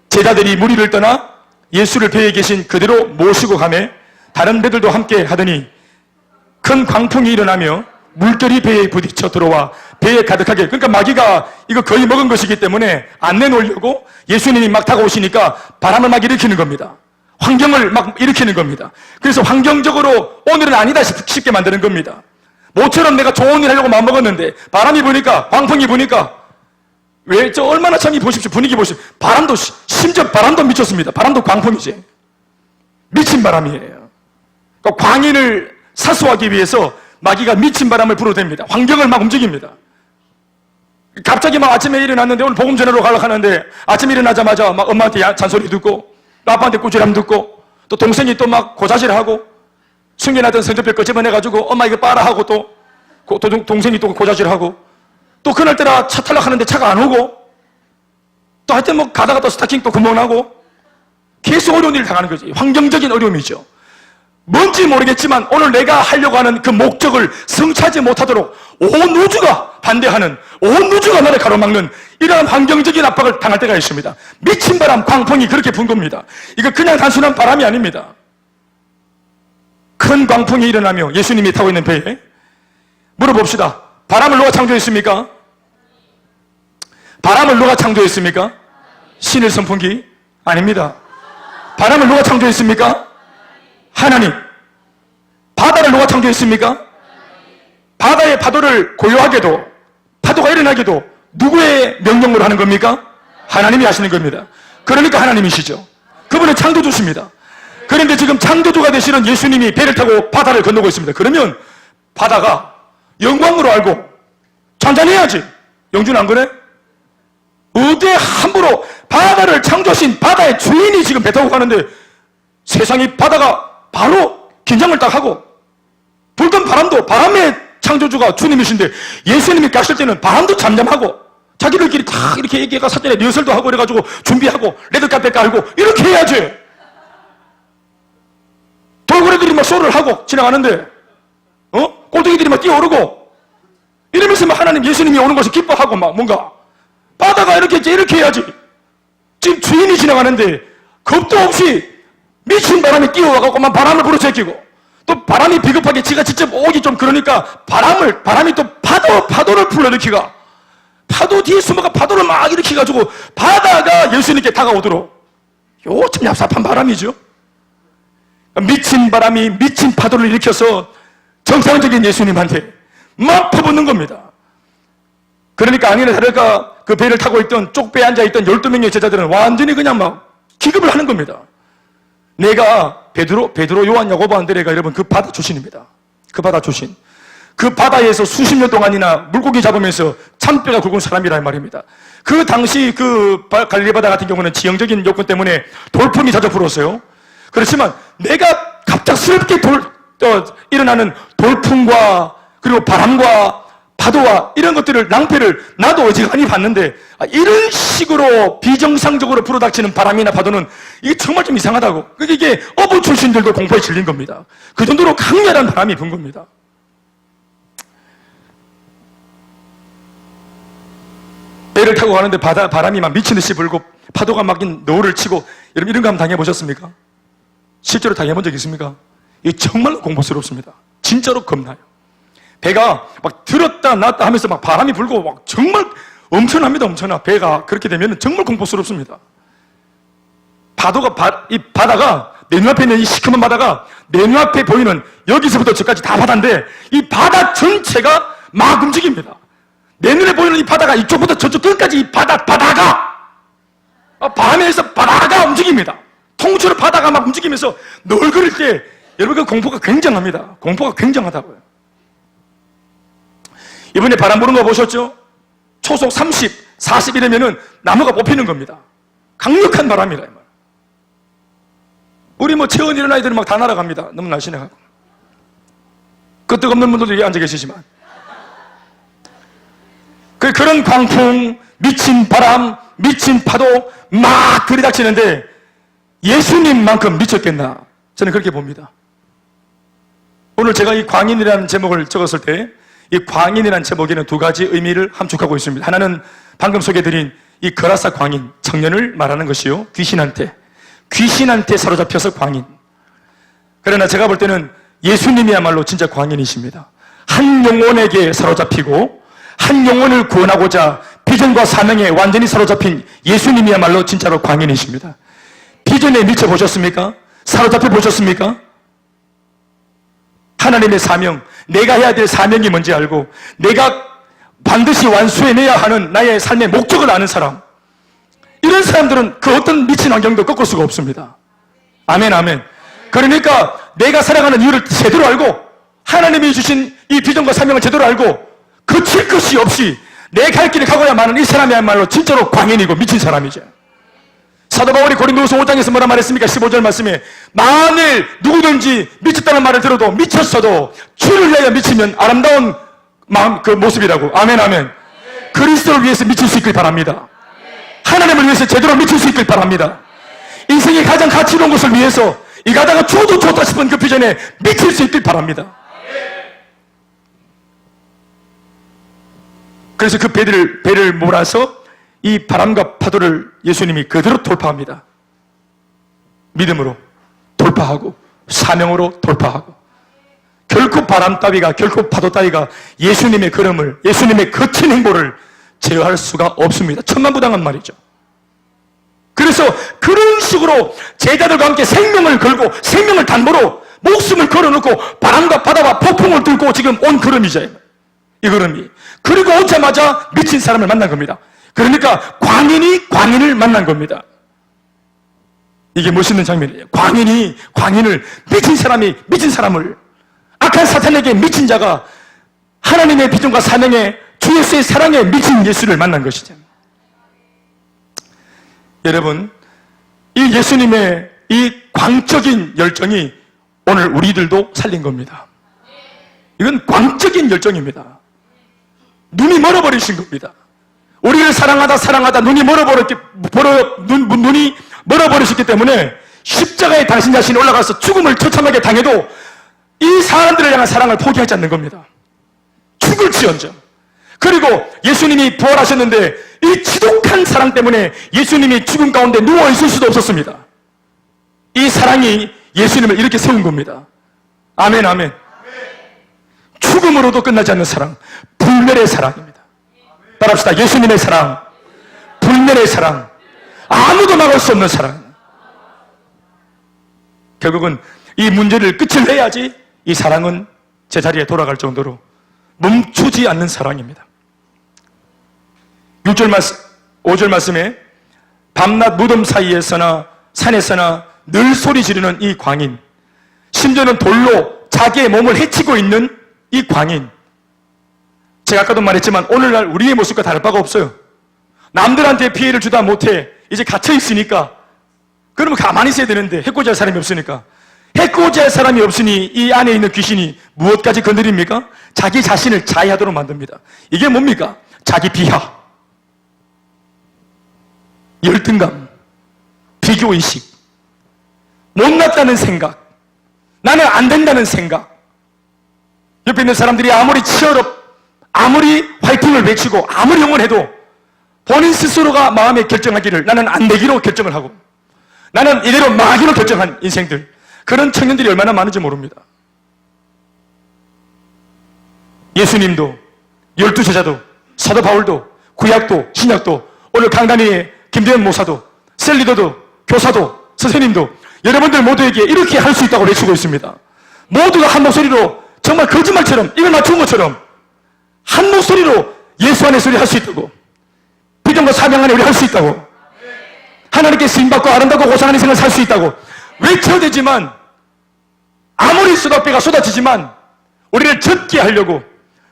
제자들이 무리를 떠나 예수를 배에 계신 그대로 모시고 가매 다른 배들도 함께 하더니 큰 광풍이 일어나며 물결이 배에 부딪혀 들어와 배에 가득하게, 그러니까 마귀가 이거 거의 먹은 것이기 때문에 안 내놓으려고 예수님이 막 다가오시니까 바람을 막 일으키는 겁니다. 환경을 막 일으키는 겁니다. 그래서 환경적으로 오늘은 아니다 싶게 만드는 겁니다. 모처럼 내가 좋은 일 하려고 마음먹었는데 바람이 부니까, 광풍이 부니까, 왜, 저 얼마나 참 이 보십시오. 분위기 보십시오. 바람도, 심지어 바람도 미쳤습니다. 바람도 광풍이지. 미친 바람이에요. 그러니까 광인을 사수하기 위해서 마귀가 미친 바람을 불어댑니다. 환경을 막 움직입니다. 갑자기 막 아침에 일어났는데 오늘 복음 전하러 가려고 하는데 아침에 일어나자마자 막 엄마한테 잔소리 듣고 아빠한테 꾸지람 듣고 또 동생이 또 막 고자질하고 숨겨놨던 성적표 끄집어내가지고 엄마 이거 빨아 하고 또 동생이 또 고자질하고 또 그날따라 차 타려고 하는데 차가 안 오고 또 하여튼 뭐 가다가 또 스타킹 또 구멍나고 계속 어려운 일을 당하는 거지. 환경적인 어려움이죠. 뭔지 모르겠지만 오늘 내가 하려고 하는 그 목적을 성취하지 못하도록 온 우주가 반대하는, 온 우주가 나를 가로막는 이러한 환경적인 압박을 당할 때가 있습니다. 미친 바람, 광풍이 그렇게 분 겁니다. 이거 그냥 단순한 바람이 아닙니다. 큰 광풍이 일어나며 예수님이 타고 있는 배에 물어봅시다. 바람을 누가 창조했습니까? 바람을 누가 창조했습니까? 신의 선풍기? 아닙니다. 바람을 누가 창조했습니까? 하나님. 바다를 누가 창조했습니까? 바다의 파도를 고요하게도, 파도가 일어나게도 누구의 명령으로 하는 겁니까? 하나님이 하시는 겁니다. 그러니까 하나님이시죠. 그분은 창조주십니다. 그런데 지금 창조주가 되시는 예수님이 배를 타고 바다를 건너고 있습니다. 그러면 바다가 영광으로 알고 잔잔해야지. 영준 안 그래? 어디 함부로 바다를 창조하신 바다의 주인이 지금 배 타고 가는데 세상이, 바다가 바로 긴장을 딱 하고, 불던 바람도 바람의 창조주가 주님이신데 예수님이 가실 때는 바람도 잠잠하고 자기들끼리 다 이렇게 얘기가 사전에 리허설도 하고 그래가지고 준비하고 레드카펫 깔고 이렇게 해야지. 돌고래들이 막 쇼를 하고 지나가는데 꼬둥이들이 막 뛰어오르고 이러면서 막 하나님, 예수님이 오는 것을 기뻐하고 막 뭔가 바다가 이렇게 해야지. 지금 주인이 지나가는데 겁도 없이 미친 바람이 끼어와갖고 막 바람을 불어제끼고, 또 바람이 비겁하게 지가 직접 오기 좀 그러니까 바람이 또 파도를 불러일으키가, 파도 뒤에 숨어가 파도를 막 일으켜가지고 바다가 예수님께 다가오도록, 요 참 얍삽한 바람이죠. 미친 바람이 미친 파도를 일으켜서 정상적인 예수님한테 막 퍼붓는 겁니다. 그러니까 아니나 다를까 그 배를 타고 있던 쪽배에 앉아있던 12명의 제자들은 완전히 그냥 막 기겁을 하는 겁니다. 내가 베드로, 요한, 야고보, 안드레가 여러분 그 바다 출신입니다. 그 바다 출신. 그 바다에서 수십 년 동안이나 물고기 잡으면서 참뼈가 굵은 사람이란 말입니다. 그 당시 그 갈릴리 바다 같은 경우는 지형적인 요건 때문에 돌풍이 자주 불었어요. 그렇지만 내가 갑작스럽게 일어나는 돌풍과 그리고 바람과 파도와 이런 것들을, 낭패를 나도 어지간히 봤는데 이런 식으로 비정상적으로 불어닥치는 바람이나 파도는 이게 정말 좀 이상하다고. 이게 어부 출신들도 공포에 질린 겁니다. 그 정도로 강렬한 바람이 분 겁니다. 배를 타고 가는데 바람이 막 미친 듯이 불고 파도가 막 노를 치고, 여러분 이런 거 한번 당해보셨습니까? 실제로 당해본 적 있습니까? 이게 정말로 공포스럽습니다. 진짜로 겁나요. 배가 막 들었다 놨다 하면서 막 바람이 불고 막 정말 엄청납니다. 엄청나. 배가 그렇게 되면 정말 공포스럽습니다. 이 바다가 내 눈앞에 있는 이 시커먼 바다가 내 눈앞에 보이는 여기서부터 저까지 다 바다인데 이 바다 전체가 막 움직입니다. 내 눈에 보이는 이 바다가 이쪽부터 저쪽 끝까지 이 바다가 밤에서 바다가 움직입니다. 통째로 바다가 막 움직이면서 널 그릴 때 여러분 그 공포가 굉장합니다. 공포가 굉장하다고요. 이번에 바람 부는 거 보셨죠? 초속 30, 40 이러면은 나무가 뽑히는 겁니다. 강력한 바람이라. 우리 뭐 체온 이런 아이들은 막 다 날아갑니다. 너무 날씬해가지고. 끄떡없는 분들도 여기 앉아 계시지만. 그런 광풍, 미친 바람, 미친 파도 막 들이닥치는데 예수님만큼 미쳤겠나? 저는 그렇게 봅니다. 오늘 제가 이 광인이라는 제목을 적었을 때 이 광인이라는 제목에는 두 가지 의미를 함축하고 있습니다. 하나는 방금 소개해드린 이 거라사 광인, 청년을 말하는 것이요. 귀신한테 사로잡혀서 광인. 그러나 제가 볼 때는 예수님이야말로 진짜 광인이십니다. 한 영혼에게 사로잡히고 한 영혼을 구원하고자 비전과 사명에 완전히 사로잡힌 예수님이야말로 진짜로 광인이십니다. 비전에 미쳐보셨습니까? 사로잡혀 보셨습니까? 하나님의 사명, 내가 해야 될 사명이 뭔지 알고 내가 반드시 완수해내야 하는 나의 삶의 목적을 아는 사람, 이런 사람들은 그 어떤 미친 환경도 꺾을 수가 없습니다. 아멘, 아멘. 그러니까 내가 살아가는 이유를 제대로 알고 하나님이 주신 이 비전과 사명을 제대로 알고 거칠 것이 없이 내 갈 길을 가고야만은 이 사람이야말로 진짜로 광인이고 미친 사람이죠. 사도 바울이 고린도후서 5장에서 뭐라 말했습니까? 15절 말씀에 만일 누구든지 미쳤다는 말을 들어도 미쳤어도 주를 위하여 미치면 아름다운 마음, 그 모습이라고. 아멘, 아멘. 그리스도를 위해서 미칠 수 있길 바랍니다. 하나님을 위해서 제대로 미칠 수 있길 바랍니다. 인생의 가장 가치로운 것을 위해서 이 가다가 죽어도 좋다 싶은 그 비전에 미칠 수 있길 바랍니다. 그래서 그 배를 몰아서 이 바람과 파도를 예수님이 그대로 돌파합니다. 믿음으로 돌파하고 사명으로 돌파하고, 결코 바람 따위가, 결코 파도 따위가 예수님의 걸음을, 예수님의 거친 행보를 제어할 수가 없습니다. 천만부당한 말이죠. 그래서 그런 식으로 제자들과 함께 생명을 걸고 생명을 담보로 목숨을 걸어놓고 바람과 바다와 폭풍을 뚫고 지금 온 걸음이죠. 이 걸음이. 그리고 오자마자 미친 사람을 만난 겁니다. 그러니까 광인이 광인을 만난 겁니다. 이게 멋있는 장면이에요. 광인을, 미친 사람이 미친 사람을, 악한 사탄에게 미친 자가 하나님의 비전과 사명에 주 예수의 사랑에 미친 예수를 만난 것이죠. 여러분, 이 예수님의 이 광적인 열정이 오늘 우리들도 살린 겁니다. 이건 광적인 열정입니다. 눈이 멀어버리신 겁니다. 우리를 사랑하다 눈이 멀어버리셨기 때문에 십자가에 당신 자신이 올라가서 죽음을 처참하게 당해도 이 사람들을 향한 사랑을 포기하지 않는 겁니다. 죽을지언정. 그리고 예수님이 부활하셨는데 이 지독한 사랑 때문에 예수님이 죽음 가운데 누워있을 수도 없었습니다. 이 사랑이 예수님을 이렇게 세운 겁니다. 아멘, 아멘. 죽음으로도 끝나지 않는 사랑, 불멸의 사랑입니다. 따라합시다. 예수님의 사랑, 불멸의 사랑, 아무도 막을 수 없는 사랑. 결국은 이 문제를 끝을 내야지 이 사랑은 제자리에 돌아갈 정도로 멈추지 않는 사랑입니다. 5절 말씀에 밤낮 무덤 사이에서나 산에서나 늘 소리 지르는 이 광인, 심지어는 돌로 자기의 몸을 해치고 있는 이 광인. 제가 아까도 말했지만 오늘날 우리의 모습과 다를 바가 없어요. 남들한테 피해를 주다 못해 이제 갇혀 있으니까, 그러면 가만히 있어야 되는데 해코지할 사람이 없으니까, 해코지할 사람이 없으니 이 안에 있는 귀신이 무엇까지 건드립니까? 자기 자신을 자해하도록 만듭니다. 이게 뭡니까? 자기 비하, 열등감, 비교의식, 못났다는 생각, 나는 안 된다는 생각. 옆에 있는 사람들이 아무리 치열업, 아무리 화이팅을 외치고 아무리 응원해도 본인 스스로가 마음에 결정하기를 나는 안 되기로 결정을 하고 나는 이대로 망하기로 결정한 인생들, 그런 청년들이 얼마나 많은지 모릅니다. 예수님도, 12제자도, 사도 바울도, 구약도, 신약도, 오늘 강단위의 김대현 목사도, 셀리더도, 교사도, 선생님도 여러분들 모두에게 이렇게 할 수 있다고 외치고 있습니다. 모두가 한 목소리로, 정말 거짓말처럼 입을 맞춘 것처럼 한 목소리로 예수 안에 소리 할 수 있다고, 비전과 사명 안에 우리 할 수 있다고, 하나님께 쓰임받고 아름답고 고상한 인생을 살 수 있다고 외쳐야 되지만, 아무리 쏟아배가 쏟아지지만 우리를 젖게 하려고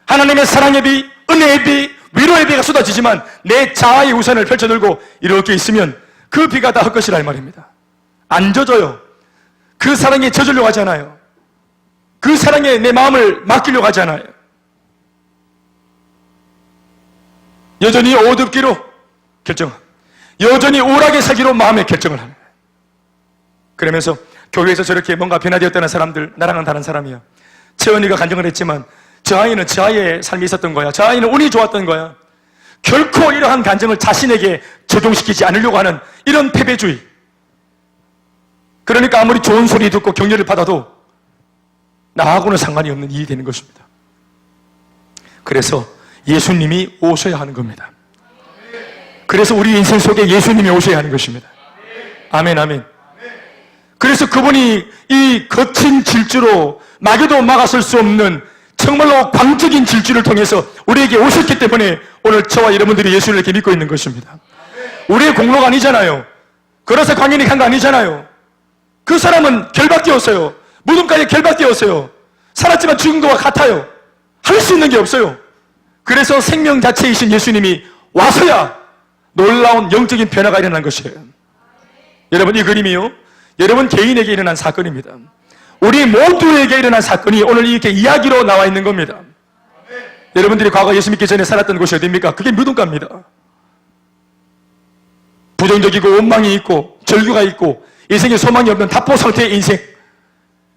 하나님의 사랑의 비, 은혜의 비, 위로의 비가 쏟아지지만 내 자아의 우산을 펼쳐들고 이렇게 있으면 그 비가 다 헛것이라 이 말입니다. 안 젖어요. 그 사랑에 젖으려고 하지 않아요. 그 사랑에 내 마음을 맡기려고 하지 않아요. 여전히 어둡기로 결정합니다. 여전히 우울하게 살기로 마음의 결정을 합니다. 그러면서 교회에서 저렇게 뭔가 변화되었다는 사람들, 나랑은 다른 사람이야. 채원이가 간증을 했지만 저 아이는 저 아이의 삶이 있었던 거야. 저 아이는 운이 좋았던 거야. 결코 이러한 간증을 자신에게 적용시키지 않으려고 하는 이런 패배주의. 그러니까 아무리 좋은 소리 듣고 격려를 받아도 나하고는 상관이 없는 일이 되는 것입니다. 그래서 예수님이 오셔야 하는 겁니다. 그래서 우리 인생 속에 예수님이 오셔야 하는 것입니다. 아멘, 아멘. 그래서 그분이 이 거친 질주로 막여도 막아설 수 없는 정말로 광적인 질주를 통해서 우리에게 오셨기 때문에 오늘 저와 여러분들이 예수를 이렇게 믿고 있는 것입니다. 우리의 공로가 아니잖아요. 걸어서 광연히 간 거 아니잖아요. 그 사람은 결박되었어요. 무덤가에 결박되었어요. 살았지만 죽은 것과 같아요. 할 수 있는 게 없어요. 그래서 생명 자체이신 예수님이 와서야 놀라운 영적인 변화가 일어난 것이에요. 여러분, 이 그림이요, 여러분 개인에게 일어난 사건입니다. 우리 모두에게 일어난 사건이 오늘 이렇게 이야기로 나와 있는 겁니다. 여러분들이 과거 예수 믿기 전에 살았던 곳이 어디입니까? 그게 무덤가입니다. 부정적이고 원망이 있고 절규가 있고 인생에 소망이 없는 답보 상태의 인생,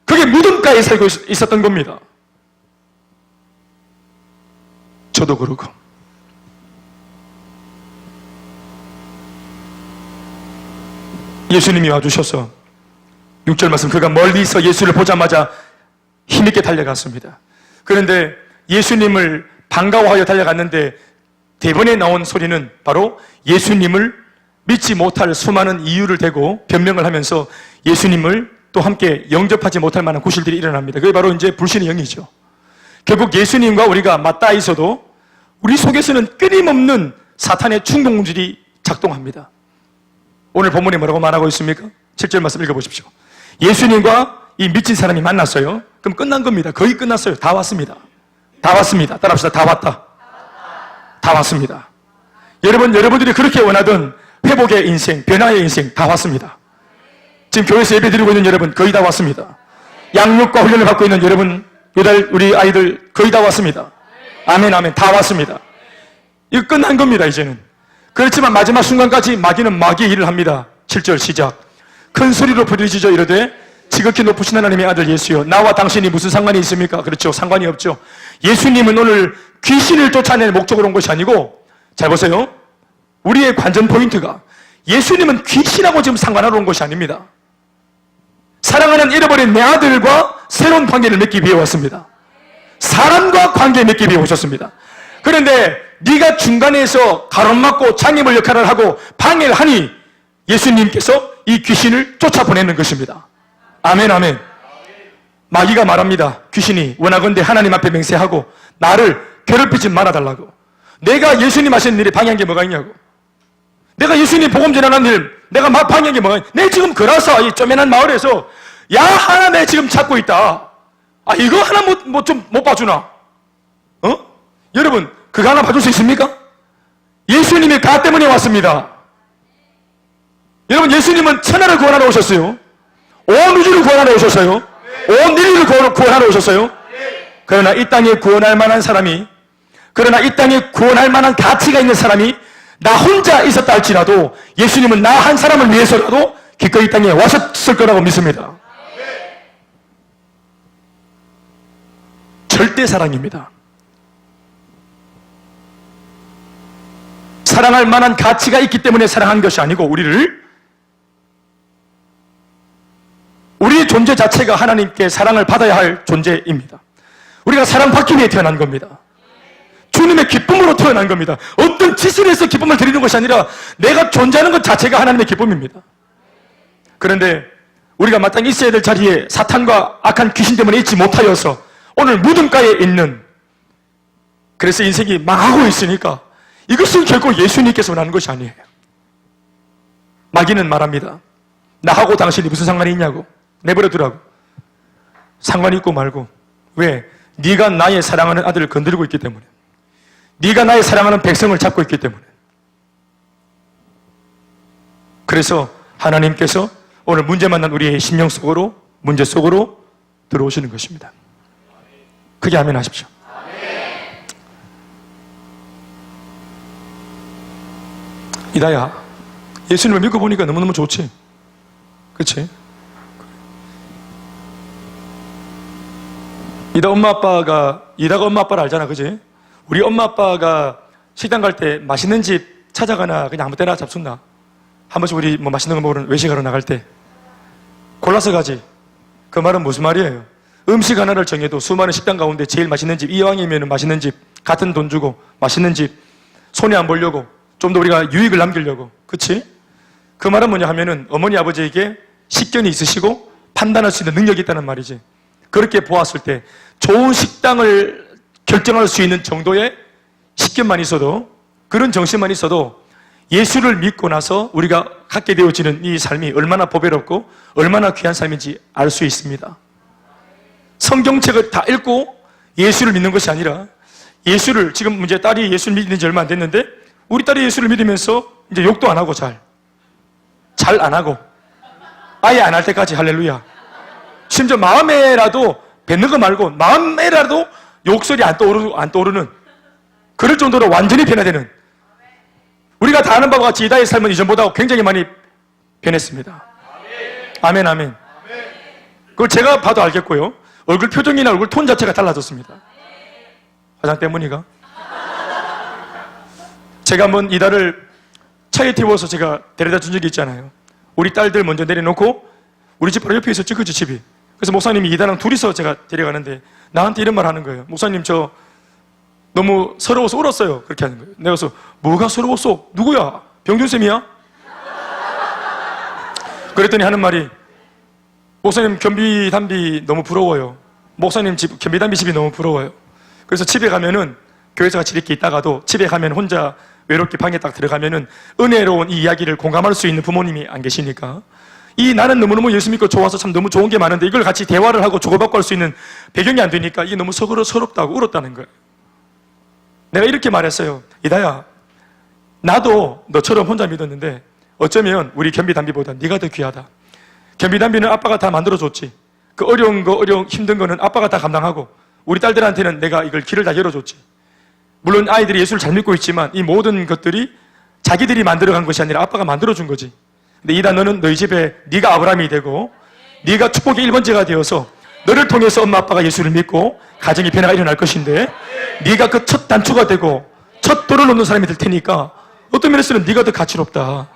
그게 무덤가에 살고 있었던 겁니다. 저도 그러고 예수님이 와주셔서 6절 말씀, 그가 멀리서 예수를 보자마자 힘있게 달려갔습니다. 그런데 예수님을 반가워하여 달려갔는데 대본에 나온 소리는 바로 예수님을 믿지 못할 수많은 이유를 대고 변명을 하면서 예수님을 또 함께 영접하지 못할 만한 구실들이 일어납니다. 그게 바로 이제 불신의 영이죠. 결국 예수님과 우리가 맞닿아 있어도 우리 속에서는 끊임없는 사탄의 충동질이 작동합니다. 오늘 본문에 뭐라고 말하고 있습니까? 7절 말씀 읽어보십시오. 예수님과 이 미친 사람이 만났어요. 그럼 끝난 겁니다. 거의 끝났어요. 다 왔습니다. 다 왔습니다. 따라합시다. 다 왔다. 다 왔습니다. 여러분들이 그렇게 원하던 회복의 인생, 변화의 인생 다 왔습니다. 지금 교회에서 예배 드리고 있는 여러분 거의 다 왔습니다. 양육과 훈련을 받고 있는 여러분, 요달 우리 아이들 거의 다 왔습니다. 아멘, 아멘. 다 왔습니다. 이거 끝난 겁니다, 이제는. 그렇지만 마지막 순간까지 마귀는 마귀의 일을 합니다. 7절 시작. 큰 소리로 부르짖어 이르되 지극히 높으신 하나님의 아들 예수여, 나와 당신이 무슨 상관이 있습니까? 그렇죠, 상관이 없죠. 예수님은 오늘 귀신을 쫓아낼 목적으로 온 것이 아니고, 잘 보세요, 우리의 관전 포인트가 예수님은 귀신하고 지금 상관하러 온 것이 아닙니다. 사랑하는 잃어버린 내 아들과 새로운 관계를 맺기 위해 왔습니다. 사람과 관계 맺기 위해 오셨습니다. 그런데 네가 중간에서 가로막고 장애물 역할을 하고 방해를 하니 예수님께서 이 귀신을 쫓아보내는 것입니다. 아멘, 아멘. 마귀가 말합니다. 귀신이 원하건대 하나님 앞에 맹세하고 나를 괴롭히지 말아달라고. 내가 예수님 하시는 일에 방해한 게 뭐가 있냐고. 내가 예수님 복음 전하는 일, 내가 방해한 게 뭐가 있냐. 내 지금 그라사 이 쪼매난 마을에서 야 하나 내 지금 찾고 있다. 아 이거 하나 좀 못 봐주나? 여러분 그거 하나 봐줄 수 있습니까? 예수님이 가 때문에 왔습니다. 여러분 예수님은 천하를 구원하러 오셨어요. 온 우주를 구원하러 오셨어요. 온 인류를 구원하러 오셨어요. 그러나 이 땅에 구원할 만한 사람이, 그러나 이 땅에 구원할 만한 가치가 있는 사람이 나 혼자 있었다 할지라도 예수님은 나 한 사람을 위해서라도 기꺼이 이 땅에 와셨을 거라고 믿습니다. 절대 사랑입니다. 사랑할 만한 가치가 있기 때문에 사랑한 것이 아니고 우리의 존재 자체가 하나님께 사랑을 받아야 할 존재입니다. 우리가 사랑받기 위해 태어난 겁니다. 주님의 기쁨으로 태어난 겁니다. 어떤 짓을 해서 기쁨을 드리는 것이 아니라 내가 존재하는 것 자체가 하나님의 기쁨입니다. 그런데 우리가 마땅히 있어야 될 자리에 사탄과 악한 귀신 때문에 있지 못하여서 오늘 무덤가에 있는, 그래서 인생이 망하고 있으니까 이것은 결코 예수님께서 원하는 것이 아니에요. 마귀는 말합니다. 나하고 당신이 무슨 상관이 있냐고. 내버려 두라고. 상관이 있고 말고. 왜? 네가 나의 사랑하는 아들을 건드리고 있기 때문에, 네가 나의 사랑하는 백성을 잡고 있기 때문에. 그래서 하나님께서 오늘 문제 만난 우리의 심령 속으로, 문제 속으로 들어오시는 것입니다. 크게 아멘 하십시오. 이다야, 예수님을 믿고 보니까 너무너무 좋지? 그치? 이다가 엄마 아빠를 알잖아, 그치? 우리 엄마 아빠가 식당 갈 때 맛있는 집 찾아가나 그냥 아무 때나 잡숫나? 한 번씩 우리 뭐 맛있는 거 먹으러 외식하러 나갈 때 골라서 가지. 그 말은 무슨 말이에요? 음식 하나를 정해도 수많은 식당 가운데 제일 맛있는 집, 이왕이면 맛있는 집, 같은 돈 주고 맛있는 집, 손해 안 보려고, 좀 더 우리가 유익을 남기려고. 그치? 그 말은 뭐냐 하면은 어머니 아버지에게 식견이 있으시고 판단할 수 있는 능력이 있다는 말이지. 그렇게 보았을 때 좋은 식당을 결정할 수 있는 정도의 식견만 있어도, 그런 정신만 있어도 예수를 믿고 나서 우리가 갖게 되어지는 이 삶이 얼마나 보배롭고 얼마나 귀한 삶인지 알 수 있습니다. 성경책을 다 읽고 예수를 믿는 것이 아니라, 예수를, 지금 이제 딸이 예수를 믿는 지 얼마 안 됐는데 우리 딸이 예수를 믿으면서 이제 욕도 안 하고 잘 안 하고 아예 안 할 때까지, 할렐루야. 심지어 마음에라도 뱉는 거 말고 마음에라도 욕설이 안 떠오르는 그럴 정도로 완전히 변화되는, 우리가 다 아는 바와 같이 이다의 삶은 이전보다 굉장히 많이 변했습니다. 아멘, 아멘. 그걸 제가 봐도 알겠고요. 얼굴 표정이나 얼굴 톤 자체가 달라졌습니다. 화장 때문이가? 제가 한번 이다를 차에 태워서 제가 데려다 준 적이 있잖아요. 우리 딸들 먼저 내려놓고, 우리 집 바로 옆에 있었지, 그치, 집이. 그래서 목사님이 이다랑 둘이서 제가 데려가는데 나한테 이런 말 하는 거예요. 목사님, 저 너무 서러워서 울었어요. 그렇게 하는 거예요. 내가 그래서 뭐가 서러웠어? 누구야? 병준쌤이야? 그랬더니 하는 말이, 목사님 겸비담비 너무 부러워요. 목사님 집 겸비담비 집이 너무 부러워요. 그래서 집에 가면은, 교회에서 같이 이렇게 있다가도 집에 가면 혼자 외롭게 방에 딱 들어가면은 은혜로운 이 이야기를 공감할 수 있는 부모님이 안 계시니까, 이 나는 너무너무 예수 믿고 좋아서 참 너무 좋은 게 많은데 이걸 같이 대화를 하고 주고받고 할 수 있는 배경이 안 되니까 이게 너무 서럽다고 울었다는 거예요. 내가 이렇게 말했어요. 이다야, 나도 너처럼 혼자 믿었는데 어쩌면 우리 겸비담비보다 네가 더 귀하다. 겸비담비는 아빠가 다 만들어줬지. 그 어려운 거, 힘든 거는 아빠가 다 감당하고 우리 딸들한테는 내가 이걸 길을 다 열어줬지. 물론 아이들이 예수를 잘 믿고 있지만 이 모든 것들이 자기들이 만들어간 것이 아니라 아빠가 만들어준 거지. 근데 이다, 너는 너희 집에 네가 아브라함이 되고 네가 축복의 1번째가 되어서 너를 통해서 엄마 아빠가 예수를 믿고 가정의 변화가 일어날 것인데, 네가 그 첫 단추가 되고 첫 돌을 놓는 사람이 될 테니까 어떤 면에서는 네가 더 가치롭다.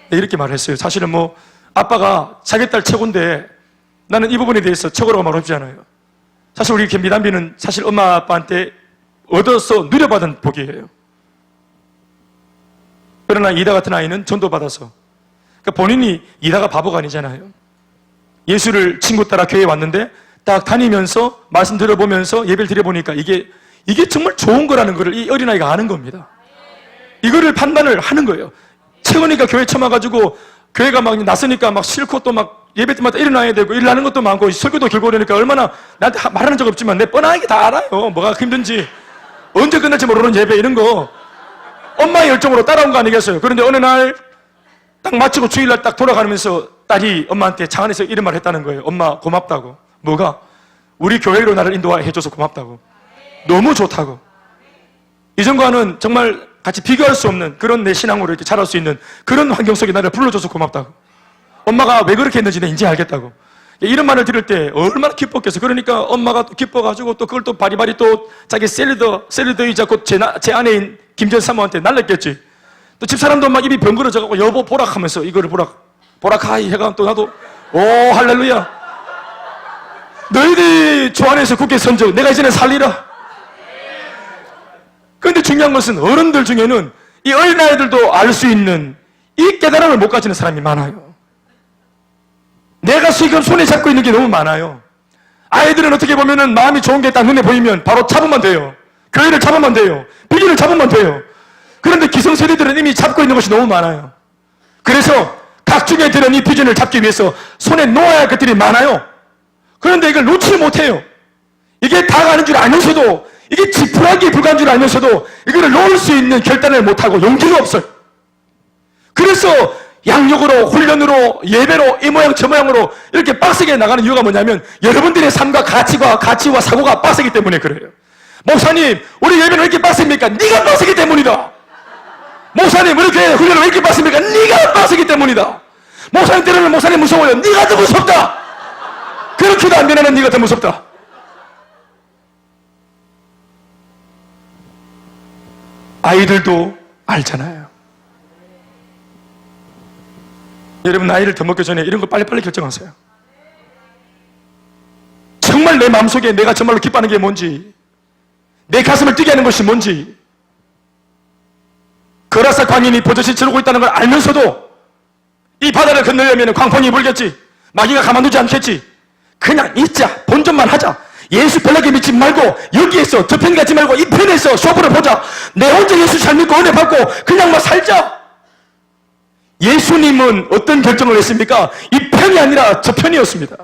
네, 이렇게 말했어요. 사실은 뭐 아빠가 자기 딸 최고인데 나는 이 부분에 대해서 최고라고 말하지 않아요. 사실 우리 겸비담비는 사실 엄마 아빠한테 얻어서 누려받은 복이에요. 그러나 이다 같은 아이는 전도받아서, 그러니까 본인이, 이다가 바보가 아니잖아요. 예수를 친구 따라 교회에 왔는데 딱 다니면서 말씀 들어보면서 예배를 드려보니까 이게 정말 좋은 거라는 거를 이 어린아이가 아는 겁니다. 이거를 판단을 하는 거예요. 채우니까 교회 처음 와가지고 교회가 막 낯서니까 막 싫고 또 막 예배 때마다 일어나야 되고 일하는 것도 많고 설교도 길고 그러니까 얼마나, 나한테 말하는 적 없지만 내 뻔하게 다 알아요. 뭐가 힘든지, 언제 끝날지 모르는 예배 이런 거 엄마의 열정으로 따라온 거 아니겠어요? 그런데 어느 날 딱 마치고 주일날 딱 돌아가면서 딸이 엄마한테 차 안에서 이런 말을 했다는 거예요. 엄마 고맙다고. 뭐가? 우리 교회로 나를 인도해줘서 고맙다고. 너무 좋다고. 이전과는 정말 같이 비교할 수 없는 그런 내 신앙으로 이렇게 자랄 수 있는 그런 환경 속에 나를 불러줘서 고맙다고. 엄마가 왜 그렇게 했는지 내 이제 알겠다고. 이런 말을 들을 때 얼마나 기뻤겠어. 그러니까 엄마가 또 기뻐가지고 또 그걸 또 바리바리 또 자기 샐러드이자 곧 제 아내인 김전 사모한테 날렸겠지. 또 집사람도 막 입이 병그러져가고 여보 보락하면서 이거를 보락하이 해가 또 나도 오 할렐루야. 너희들이 주 안에서 굳게 선적 내가 이전에 살리라. 그런데 중요한 것은 어른들 중에는 이 어린아이들도 알 수 있는 이 깨달음을 못 가지는 사람이 많아요. 내가 지금 손에 잡고 있는 게 너무 많아요. 아이들은 어떻게 보면은 마음이 좋은 게 딱 눈에 보이면 바로 잡으면 돼요. 교회를 잡으면 돼요. 비기를 잡으면 돼요. 그런데 기성세대들은 이미 잡고 있는 것이 너무 많아요. 그래서 각중에 드는 이 비전을 잡기 위해서 손에 놓아야 할 것들이 많아요. 그런데 이걸 놓지 못해요. 이게 다 가는 줄 알면서도, 이게 지푸라기에 불과한 줄 알면서도 이거를 놓을 수 있는 결단을 못하고 용기가 없어요. 그래서 양육으로, 훈련으로, 예배로, 이 모양 저 모양으로 이렇게 빡세게 나가는 이유가 뭐냐면 여러분들의 삶과 가치와 사고가 빡세기 때문에 그래요. 목사님, 우리 예배는 왜 이렇게 빡셉니까? 네가 빡세기 때문이다. 목사님, 우리 교회 훈련은 왜 이렇게 빡셉니까? 네가 빡세기 때문이다. 목사님 때로는 목사님 무서워요. 네가 더 무섭다. 그렇게도 안 되는 네가 더 무섭다. 아이들도 알잖아요. 여러분 나이를 더 먹기 전에 이런 거 빨리빨리 결정하세요. 정말 내 마음속에 내가 정말로 기뻐하는 게 뭔지, 내 가슴을 뛰게 하는 것이 뭔지, 거라사 광인이 버젓이 지르고 있다는 걸 알면서도 이 바다를 건너려면 광풍이 불겠지, 마귀가 가만두지 않겠지, 그냥 있자, 본전만 하자, 예수 별나게 믿지 말고 여기에서 저 편 가지 말고 이 편에서 쇼부를 보자, 내 혼자 예수 잘 믿고 은혜 받고 그냥 막 살자. 예수님은 어떤 결정을 했습니까? 이 편이 아니라 저 편이었습니다.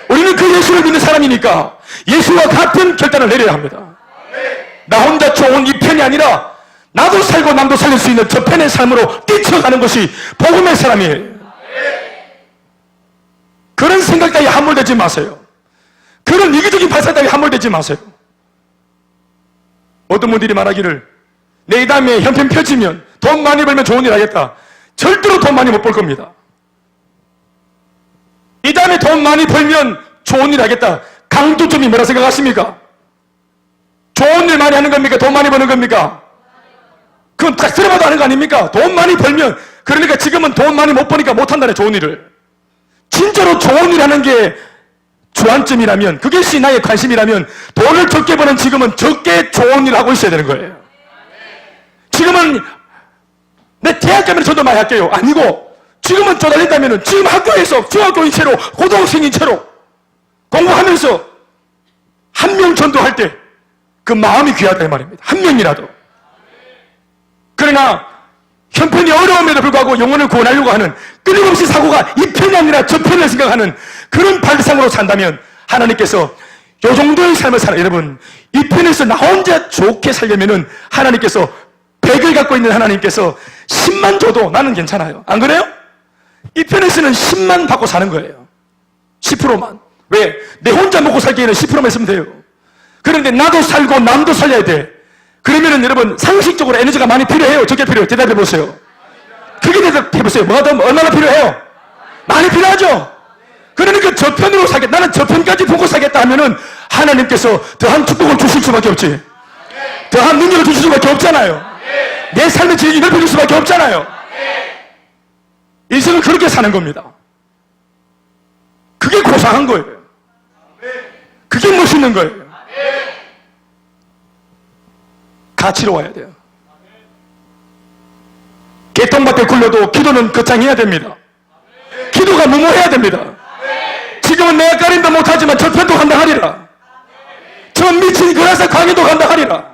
우리는 그 예수를 믿는 사람이니까 예수와 같은 결단을 내려야 합니다. 나 혼자 좋은 이 편이 아니라 나도 살고 남도 살릴 수 있는 저 편의 삶으로 뛰쳐가는 것이 복음의 사람이에요. 그런 생각 따위 함몰되지 마세요. 그런 이기적인 발상 따위 함몰되지 마세요. 어떤 분들이 말하기를 내 이 다음에 형편 펴지면 돈 많이 벌면 좋은 일 하겠다. 절대로 돈 많이 못 벌 겁니다. 이 다음에 돈 많이 벌면 좋은 일 하겠다. 강조점이 뭐라 생각하십니까? 좋은 일 많이 하는 겁니까? 돈 많이 버는 겁니까? 그건 딱 들어봐도 아는 거 아닙니까? 돈 많이 벌면, 그러니까 지금은 돈 많이 못 버니까 못 한다네, 좋은 일을. 진짜로 좋은 일 하는 게 주안점이라면, 그것이 나의 관심이라면 돈을 적게 버는 지금은 적게 좋은 일 하고 있어야 되는 거예요. 지금은 내 대학 가면 저도 많이 할게요. 아니고 지금은 쪼달린다면 지금 학교에서 중학교인 채로 고등학생인 채로 공부하면서 한 명 전도할 때 그 마음이 귀하다 이 말입니다. 한 명이라도. 그러나 형편이 어려움에도 불구하고 영혼을 구원하려고 하는 끊임없이 사고가 이 편이 아니라 저 편을 생각하는 그런 발상으로 산다면 하나님께서 이 정도의 삶을 살아. 여러분 이 편에서 나 혼자 좋게 살려면은 하나님께서 100을 갖고 있는 하나님께서 10만 줘도 나는 괜찮아요. 안 그래요? 이 편에서는 10만 받고 사는 거예요. 10%만. 왜? 내 혼자 먹고 살기에는 10%만 있으면 돼요. 그런데 나도 살고 남도 살려야 돼. 그러면은 여러분 상식적으로 에너지가 많이 필요해요? 적게 필요해요? 대답해 보세요. 크게 대답해 보세요. 뭐가 더 얼마나 필요해요? 많이 필요하죠? 그러니까 저편으로 살겠다. 나는 저편까지 보고 살겠다 하면은 하나님께서 더한 축복을 주실 수밖에 없지. 더한 능력을 주실 수밖에 없잖아요. 내 삶의 질이 넓혀질 수밖에 없잖아요. 인생은 그렇게 사는 겁니다. 그게 고상한 거예요. 그게 멋있는 거예요. 가치로워야 돼요. 개똥밭에 굴려도 기도는 거창해야 됩니다. 기도가 무모해야 됩니다. 지금은 내가 가림도 못하지만 저 편도 간다 하리라. 저 미친 그라사 광인도 간다 하리라.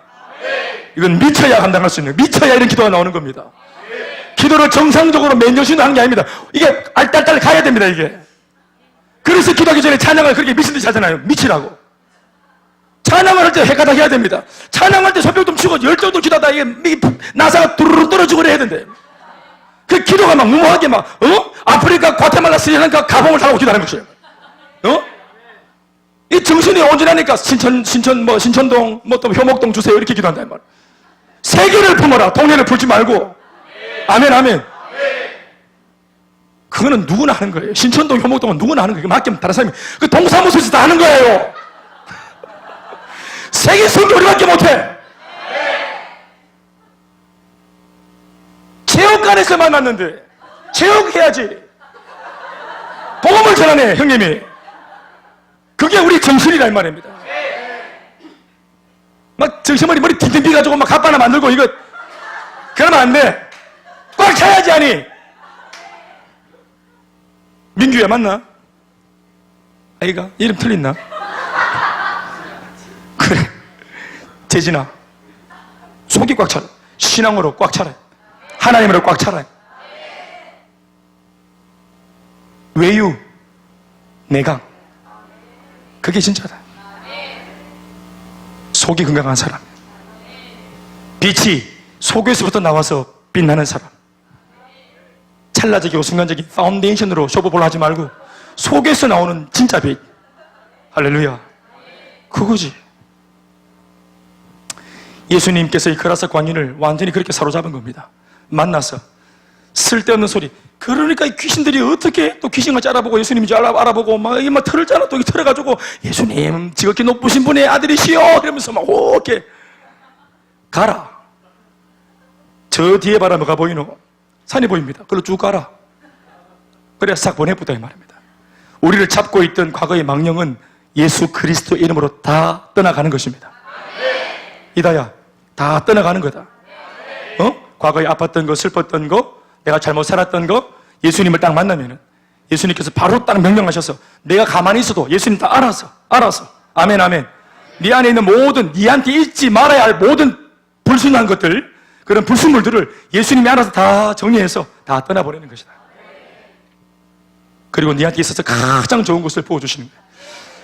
이건 미쳐야 감당할 수 있는, 미쳐야 이런 기도가 나오는 겁니다. 기도를 정상적으로 몇 년씩 하는 게 아닙니다. 이게 알딸딸 가야 됩니다, 이게. 그래서 기도하기 전에 찬양을 그렇게 미친 듯이 하잖아요. 미치라고. 찬양을 할 때 해가다 해야 됩니다. 찬양할 때 손뼉 좀 치고 열정도 기도하다 이게 나사가 두루루 떨어지고 그래야 되는데. 그 기도가 막 무모하게 막, 아프리카, 과테말라, 스리랑카 가봉을 타고 기도하는 것이에요. 이 정신이 온전하니까 신천동, 또 효목동 주세요. 이렇게 기도한다, 이 말. 세계를 품어라. 동네를 풀지 말고. 아멘, 아멘. 그거는 누구나 하는 거예요. 신천동, 효목동은 누구나 하는 거예요. 맡기면 다른 사람이. 그 동사무소에서 다 하는 거예요. 세계 선교 우리밖에 못해. 체육관에서 만났는데 체육해야지. 복음을 전하네 형님이. 그게 우리 정신이란 말입니다. 막 정신머리 머리 딩딩 비가지고 막 갑바 하나 만들고 이거 그러면 안 돼. 꽉 차야지. 아니 민규야 맞나? 아이가 이름 틀렸나? 그래 재진아 속이 꽉 차라. 신앙으로 꽉 차라. 하나님으로 꽉 차라. 외유 내강 그게 진짜다. 속이 건강한 사람, 빛이 속에서부터 나와서 빛나는 사람, 찰나적이고 순간적인 파운데이션으로 쇼부볼 하지 말고 속에서 나오는 진짜 빛. 할렐루야. 그거지. 예수님께서 이 그라사 광인을 완전히 그렇게 사로잡은 겁니다. 만나서 쓸데없는 소리. 그러니까 이 귀신들이 어떻게 또 귀신을 알아보고 예수님인지 알아보고 막 이게 막 털을 짜나 또 이게 털어가지고 예수님 지극히 높으신 분의 아들이시여 이러면서 막 이렇게 가라. 저 뒤에 바라 뭐가 보이노? 산이 보입니다. 그걸로 쭉 가라. 그래야 싹 보내보다 이 말입니다. 우리를 잡고 있던 과거의 망령은 예수 그리스도 이름으로 다 떠나가는 것입니다. 이다야 다 떠나가는 거다. 과거에 아팠던 거, 슬펐던 거, 내가 잘못 살았던 거, 예수님을 딱 만나면은 예수님께서 바로 딱 명령하셔서 내가 가만히 있어도 예수님 다 알아서 아멘 아멘. 네 안에 있는 모든 네한테 잊지 말아야 할 모든 불순한 것들, 그런 불순물들을 예수님이 알아서 다 정리해서 다 떠나버리는 것이다. 그리고 네한테 있어서 가장 좋은 것을 보여주시는 거예요.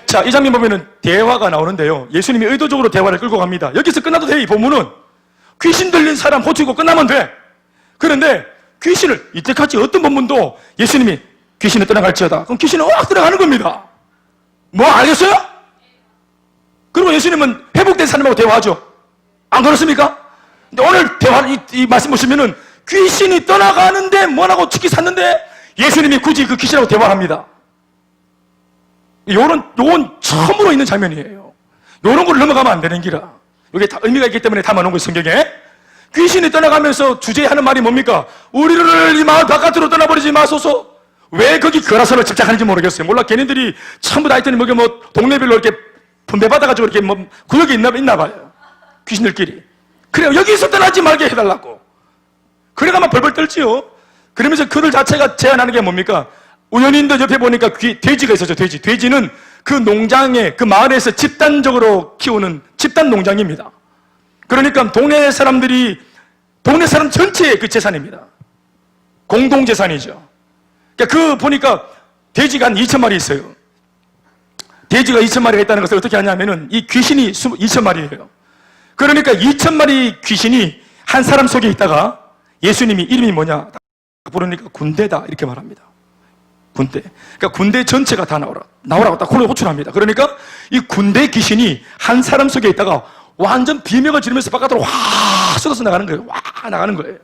자, 이 장면 보면은 대화가 나오는데요, 예수님이 의도적으로 대화를 끌고 갑니다. 여기서 끝나도 돼. 이 본문은 귀신 들린 사람 고치고 끝나면 돼. 그런데 귀신을, 이때까지 어떤 본문도 예수님이 귀신을 떠나갈지어다 그럼 귀신은 확 들어가는 겁니다. 뭐 알겠어요? 그리고 예수님은 회복된 사람하고 대화하죠. 안 그렇습니까? 근데 오늘 대화 이 말씀 보시면은 귀신이 떠나가는데 뭐라고 치키 샀는데 예수님이 굳이 그 귀신하고 대화합니다. 요건 처음으로 있는 장면이에요. 요런 걸 넘어가면 안 되는 기라. 이게 다 의미가 있기 때문에 담아놓은 거예요, 성경에. 귀신이 떠나가면서 주제하는 말이 뭡니까? 우리를 이 마을 바깥으로 떠나버리지 마소서. 왜 거기 거라선을 집착하는지 모르겠어요. 몰라, 걔네들이 전부 다 있더니 뭐 동네별로 이렇게 분배받아가지고 이렇게 뭐 구역이 있나 봐요. 귀신들끼리. 그래요, 여기서 떠나지 말게 해달라고. 그래가만 벌벌 떨지요. 그러면서 그들 자체가 제안하는 게 뭡니까? 우연인들 옆에 보니까 돼지가 있었죠, 돼지. 돼지는 그 농장에, 그 마을에서 집단적으로 키우는 집단 농장입니다. 그러니까 동네 사람 전체의 그 재산입니다. 공동재산이죠. 그러니까 그 보니까 돼지가 한 2,000마리 있어요. 돼지가 2,000마리가 있다는 것을 어떻게 하냐면은 이 귀신이 2,000마리예요. 그러니까 2,000마리 귀신이 한 사람 속에 있다가 예수님이 이름이 뭐냐 부르니까 군대다 이렇게 말합니다. 군대. 그러니까 군대 전체가 다 나오라고 딱 호출합니다. 그러니까 이 군대 귀신이 한 사람 속에 있다가 완전 비명을 지르면서 바깥으로 확 쏟아서 나가는 거예요. 와 나가는 거예요.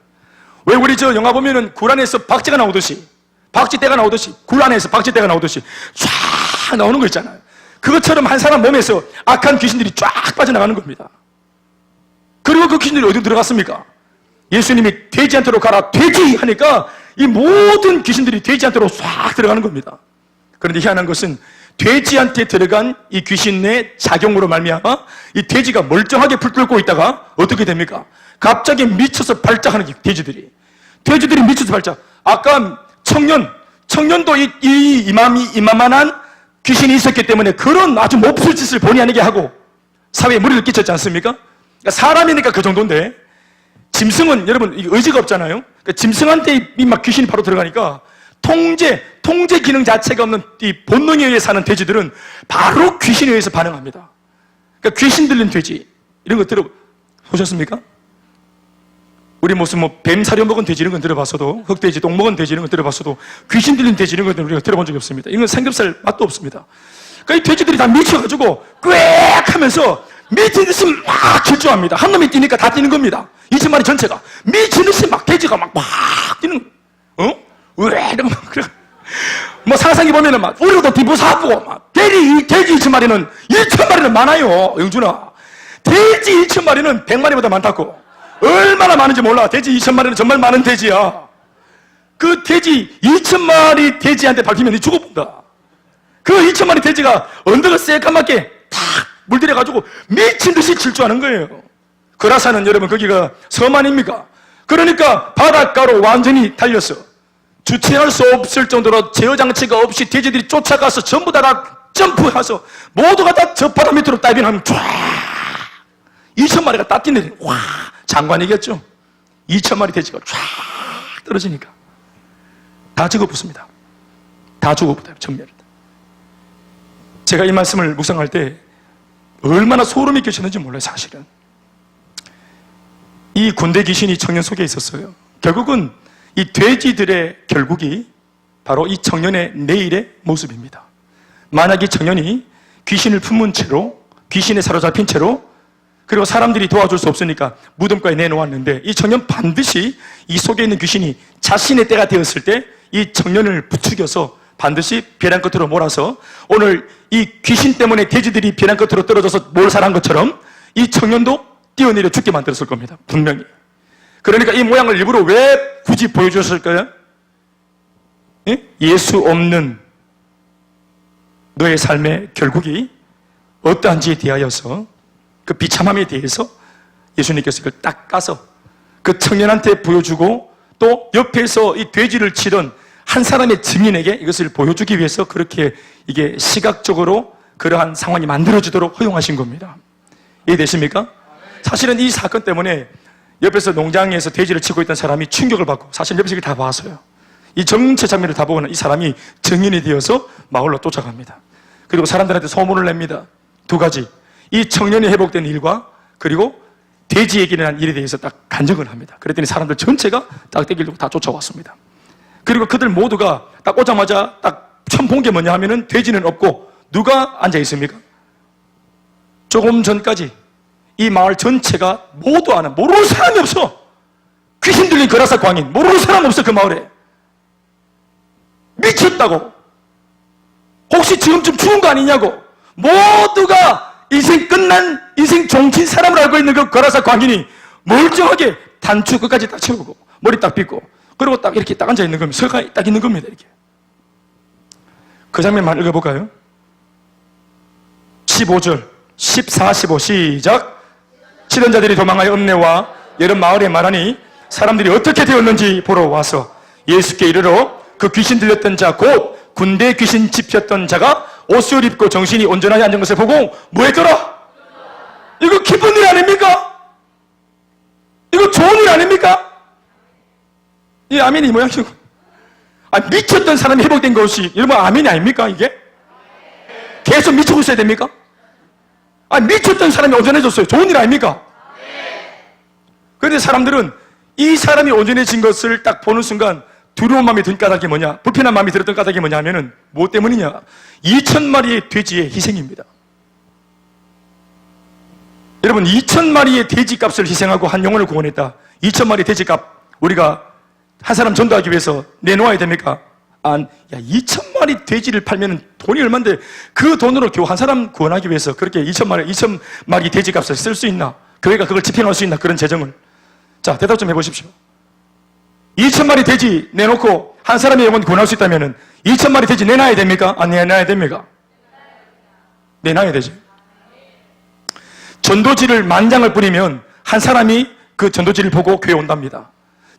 왜 우리 저 영화 보면은 굴 안에서 박쥐가 나오듯이, 박쥐떼가 나오듯이, 굴 안에서 박쥐떼가 나오듯이 쫙 나오는 거 있잖아요. 그것처럼 한 사람 몸에서 악한 귀신들이 쫙 빠져나가는 겁니다. 그리고 그 귀신들이 어디로 들어갔습니까? 예수님이 돼지한테로 가라, 돼지! 하니까 이 모든 귀신들이 돼지한테로 싹 들어가는 겁니다. 그런데 희한한 것은 돼지한테 들어간 이 귀신의 작용으로 말미암아 이 돼지가 멀쩡하게 불 끓고 있다가 어떻게 됩니까? 갑자기 미쳐서 발작하는 돼지들이 미쳐서 발작. 아까 청년도 이만한 귀신이 있었기 때문에 그런 아주 몹쓸 짓을 본의 아니게 하고 사회에 무리를 끼쳤지 않습니까? 그러니까 사람이니까 그 정도인데, 짐승은 여러분 의지가 없잖아요. 그러니까 짐승한테 막 귀신이 바로 들어가니까 통제 기능 자체가 없는 이 본능에 의해 사는 돼지들은 바로 귀신에 의해서 반응합니다. 그러니까 귀신 들린 돼지 이런 거 들어보셨습니까? 우리 무슨 뭐 뱀 사료 먹은 돼지 이런 건 들어봤어도, 흑돼지, 똥 먹은 돼지 이런 건 들어봤어도 귀신 들린 돼지 이런 건 우리가 들어본 적이 없습니다. 이건 삼겹살 맛도 없습니다. 그러니까 이 돼지들이 다 미쳐가지고 꽥 하면서 미친 듯이 막 질주합니다. 한 놈이 뛰니까 다 뛰는 겁니다. 2,000마리 전체가 미친 듯이 막 돼지가 막 뛰는, 왜 이러면 그래. 뭐 상상해 보면은 막 우리도 뒤부사하고 막 돼지 2,000마리는 1,000마리는 많아요, 영준아. 돼지 1,000마리는 100마리보다 많다고. 얼마나 많은지 몰라. 돼지 2,000마리는 정말 많은 돼지야. 그 돼지 2,000마리 돼지한테 밟히면 니 죽어본다. 그 2,000마리 돼지가 언덕을 새까맣게 탁 물들여가지고 미친 듯이 질주하는 거예요. 그라사는 여러분 거기가 섬 아닙니까? 그러니까 바닷가로 완전히 달렸어. 주체할 수 없을 정도로 제어 장치가 없이 돼지들이 쫓아가서 전부 다 점프해서 모두가 다 저 바다 밑으로 다이빙하면 쫙 2,000마리가 다 뛰내리는 와 장관이겠죠. 2,000마리 돼지가 쫙 떨어지니까 다 죽어붙습니다. 다 죽어붙어요. 전멸. 제가 이 말씀을 묵상할 때 얼마나 소름이 끼치는지 몰라요. 사실은 이 군대 귀신이 청년 속에 있었어요. 결국은 이 돼지들의 결국이 바로 이 청년의 내일의 모습입니다. 만약 이 청년이 귀신을 품은 채로, 귀신에 사로잡힌 채로, 그리고 사람들이 도와줄 수 없으니까 무덤가에 내놓았는데 이 청년 반드시 이 속에 있는 귀신이 자신의 때가 되었을 때 이 청년을 부추겨서 반드시 벼랑 끝으로 몰아서 오늘 이 귀신 때문에 돼지들이 벼랑 끝으로 떨어져서 몰살한 것처럼 이 청년도 뛰어내려 죽게 만들었을 겁니다. 분명히. 그러니까 이 모양을 일부러 왜 굳이 보여주셨을까요? 예? 예수 없는 너의 삶의 결국이 어떠한지에 대하여서 그 비참함에 대해서 예수님께서 그걸 딱 까서 그 청년한테 보여주고 또 옆에서 이 돼지를 치던 한 사람의 증인에게 이것을 보여주기 위해서 그렇게 이게 시각적으로 그러한 상황이 만들어지도록 허용하신 겁니다. 이해되십니까? 사실은 이 사건 때문에 옆에서 농장에서 돼지를 치고 있던 사람이 충격을 받고 사실 옆에서 이걸 다 봤어요. 이 전체 장면을 다 보고는 이 사람이 증인이 되어서 마을로 쫓아갑니다. 그리고 사람들한테 소문을 냅니다. 두 가지. 이 청년이 회복된 일과 그리고 돼지에게 일어난 일에 대해서 딱 간증을 합니다. 그랬더니 사람들 전체가 딱 떼기를 다 쫓아왔습니다. 그리고 그들 모두가 딱 오자마자 딱 처음 본 게 뭐냐 하면은 돼지는 없고 누가 앉아 있습니까? 조금 전까지 이 마을 전체가 모두 아는 모르는 사람이 없어. 귀신 들린 거라사 광인 모르는 사람 없어. 그 마을에 미쳤다고. 혹시 지금쯤 죽은 거 아니냐고. 모두가 인생 끝난 인생 종친 사람을 알고 있는 그 거라사 광인이 멀쩡하게 단추 끝까지 딱 채우고 머리 딱 빗고 그리고 딱 이렇게 딱 앉아 있는 겁니다. 서가 딱 있는 겁니다. 이렇게. 그 장면만 읽어볼까요? 15절 14, 15 시작. 치던 자들이 도망하여 읍내와 여러 마을에 말하니 사람들이 어떻게 되었는지 보러 와서 예수께 이르러 그 귀신 들렸던 자 곧 군대 귀신 집혔던 자가 옷을 입고 정신이 온전하게 앉은 것을 보고 뭐했더라? 이거 기쁜 일 아닙니까? 이거 좋은 일 아닙니까? 이 아멘이 이 모양이고. 미쳤던 사람이 회복된 것이 여러분 아멘이 아닙니까 이게? 계속 미치고 있어야 됩니까? 미쳤던 사람이 온전해졌어요. 좋은 일 아닙니까? 그런데 사람들은 이 사람이 온전해진 것을 딱 보는 순간 두려운 마음이 든 까닭이 뭐냐, 불편한 마음이 들었던 까닭이 뭐냐 하면은 뭐 때문이냐? 2,000마리의 돼지의 희생입니다. 여러분 2,000마리의 돼지 값을 희생하고 한 영혼을 구원했다. 2,000마리 돼지 값 우리가 한 사람 전도하기 위해서 내놓아야 됩니까? 야 2,000마리 돼지를 팔면 돈이 얼만데 그 돈으로 겨우 한 사람 구원하기 위해서 그렇게 2,000마리 돼지 값을 쓸 수 있나? 교회가 그걸 집행할 수 있나? 그런 재정을. 자 대답 좀 해보십시오. 2,000마리 돼지 내놓고 한 사람의 영혼 구원할 수 있다면 2,000마리 돼지 내놔야 됩니까? 안 내놔야 됩니까? 내놔야 되죠. 전도지를 10,000장을 뿌리면 한 사람이 그 전도지를 보고 교회 온답니다.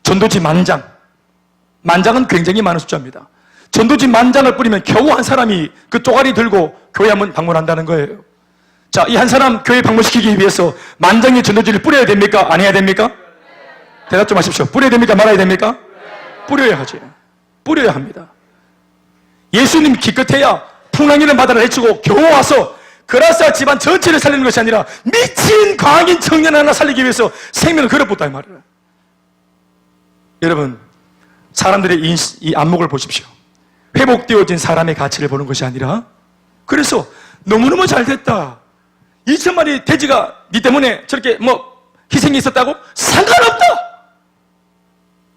전도지 10,000장. 10,000장은 굉장히 많은 숫자입니다. 전도지 10,000장을 뿌리면 겨우 한 사람이 그 쪼가리 들고 교회 한번 방문한다는 거예요. 자, 이 한 사람 교회 방문시키기 위해서 10,000장의 전도지를 뿌려야 됩니까? 안 해야 됩니까? 대답 좀 하십시오. 뿌려야 됩니까? 말아야 됩니까? 뿌려야 하지. 뿌려야 합니다. 예수님 기껏해야 풍랑이는 바다를 헤치고 겨우 와서 그라사 집안 전체를 살리는 것이 아니라 미친 광인 청년 하나 살리기 위해서 생명을 걸어붙다 이 말이에요. 여러분 사람들의 이 안목을 보십시오. 회복되어진 사람의 가치를 보는 것이 아니라 그래서 너무너무 잘 됐다. 2,000마리 돼지가 네 때문에 저렇게 희생이 있었다고? 상관없다.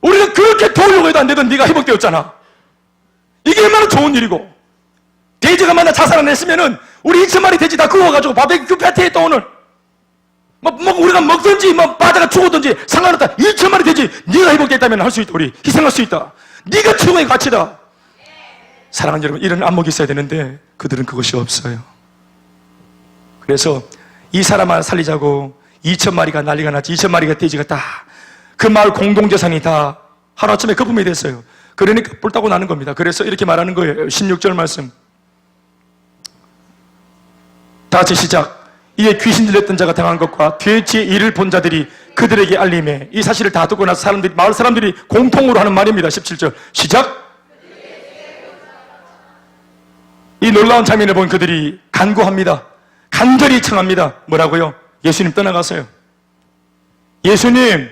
우리가 그렇게 도우려고 해도 안 되던 네가 회복되었잖아. 이게 얼마나 좋은 일이고. 돼지가 만나 자살 안 했으면은 우리 2,000마리 돼지 다 구워가지고 바베큐 파티에 또 오늘 우리가 먹든지, 빠다가 죽었든지 상관없다. 2천만이 되지. 네가 회복됐다면 할 수 있다. 우리 희생할 수 있다. 네가 최고의 가치다. 사랑하는 여러분, 이런 안목이 있어야 되는데 그들은 그것이 없어요. 그래서 이 사람만 살리자고 2천마리가 난리가 났지. 2천마리가 돼지가 다 그 마을 공동재산이 다 하루아침에 거품이 됐어요. 그러니까 뿔따고 나는 겁니다. 그래서 이렇게 말하는 거예요. 16절 말씀 다 같이 시작. 이에 귀신 들렸던 자가 당한 것과 돼지의 일을 본 자들이 그들에게 알림해. 이 사실을 다 듣고 나서 마을 사람들이 공통으로 하는 말입니다. 17절 시작. 이 놀라운 장면을 본 그들이 간구합니다. 간절히 청합니다. 뭐라고요? 예수님 떠나가세요. 예수님,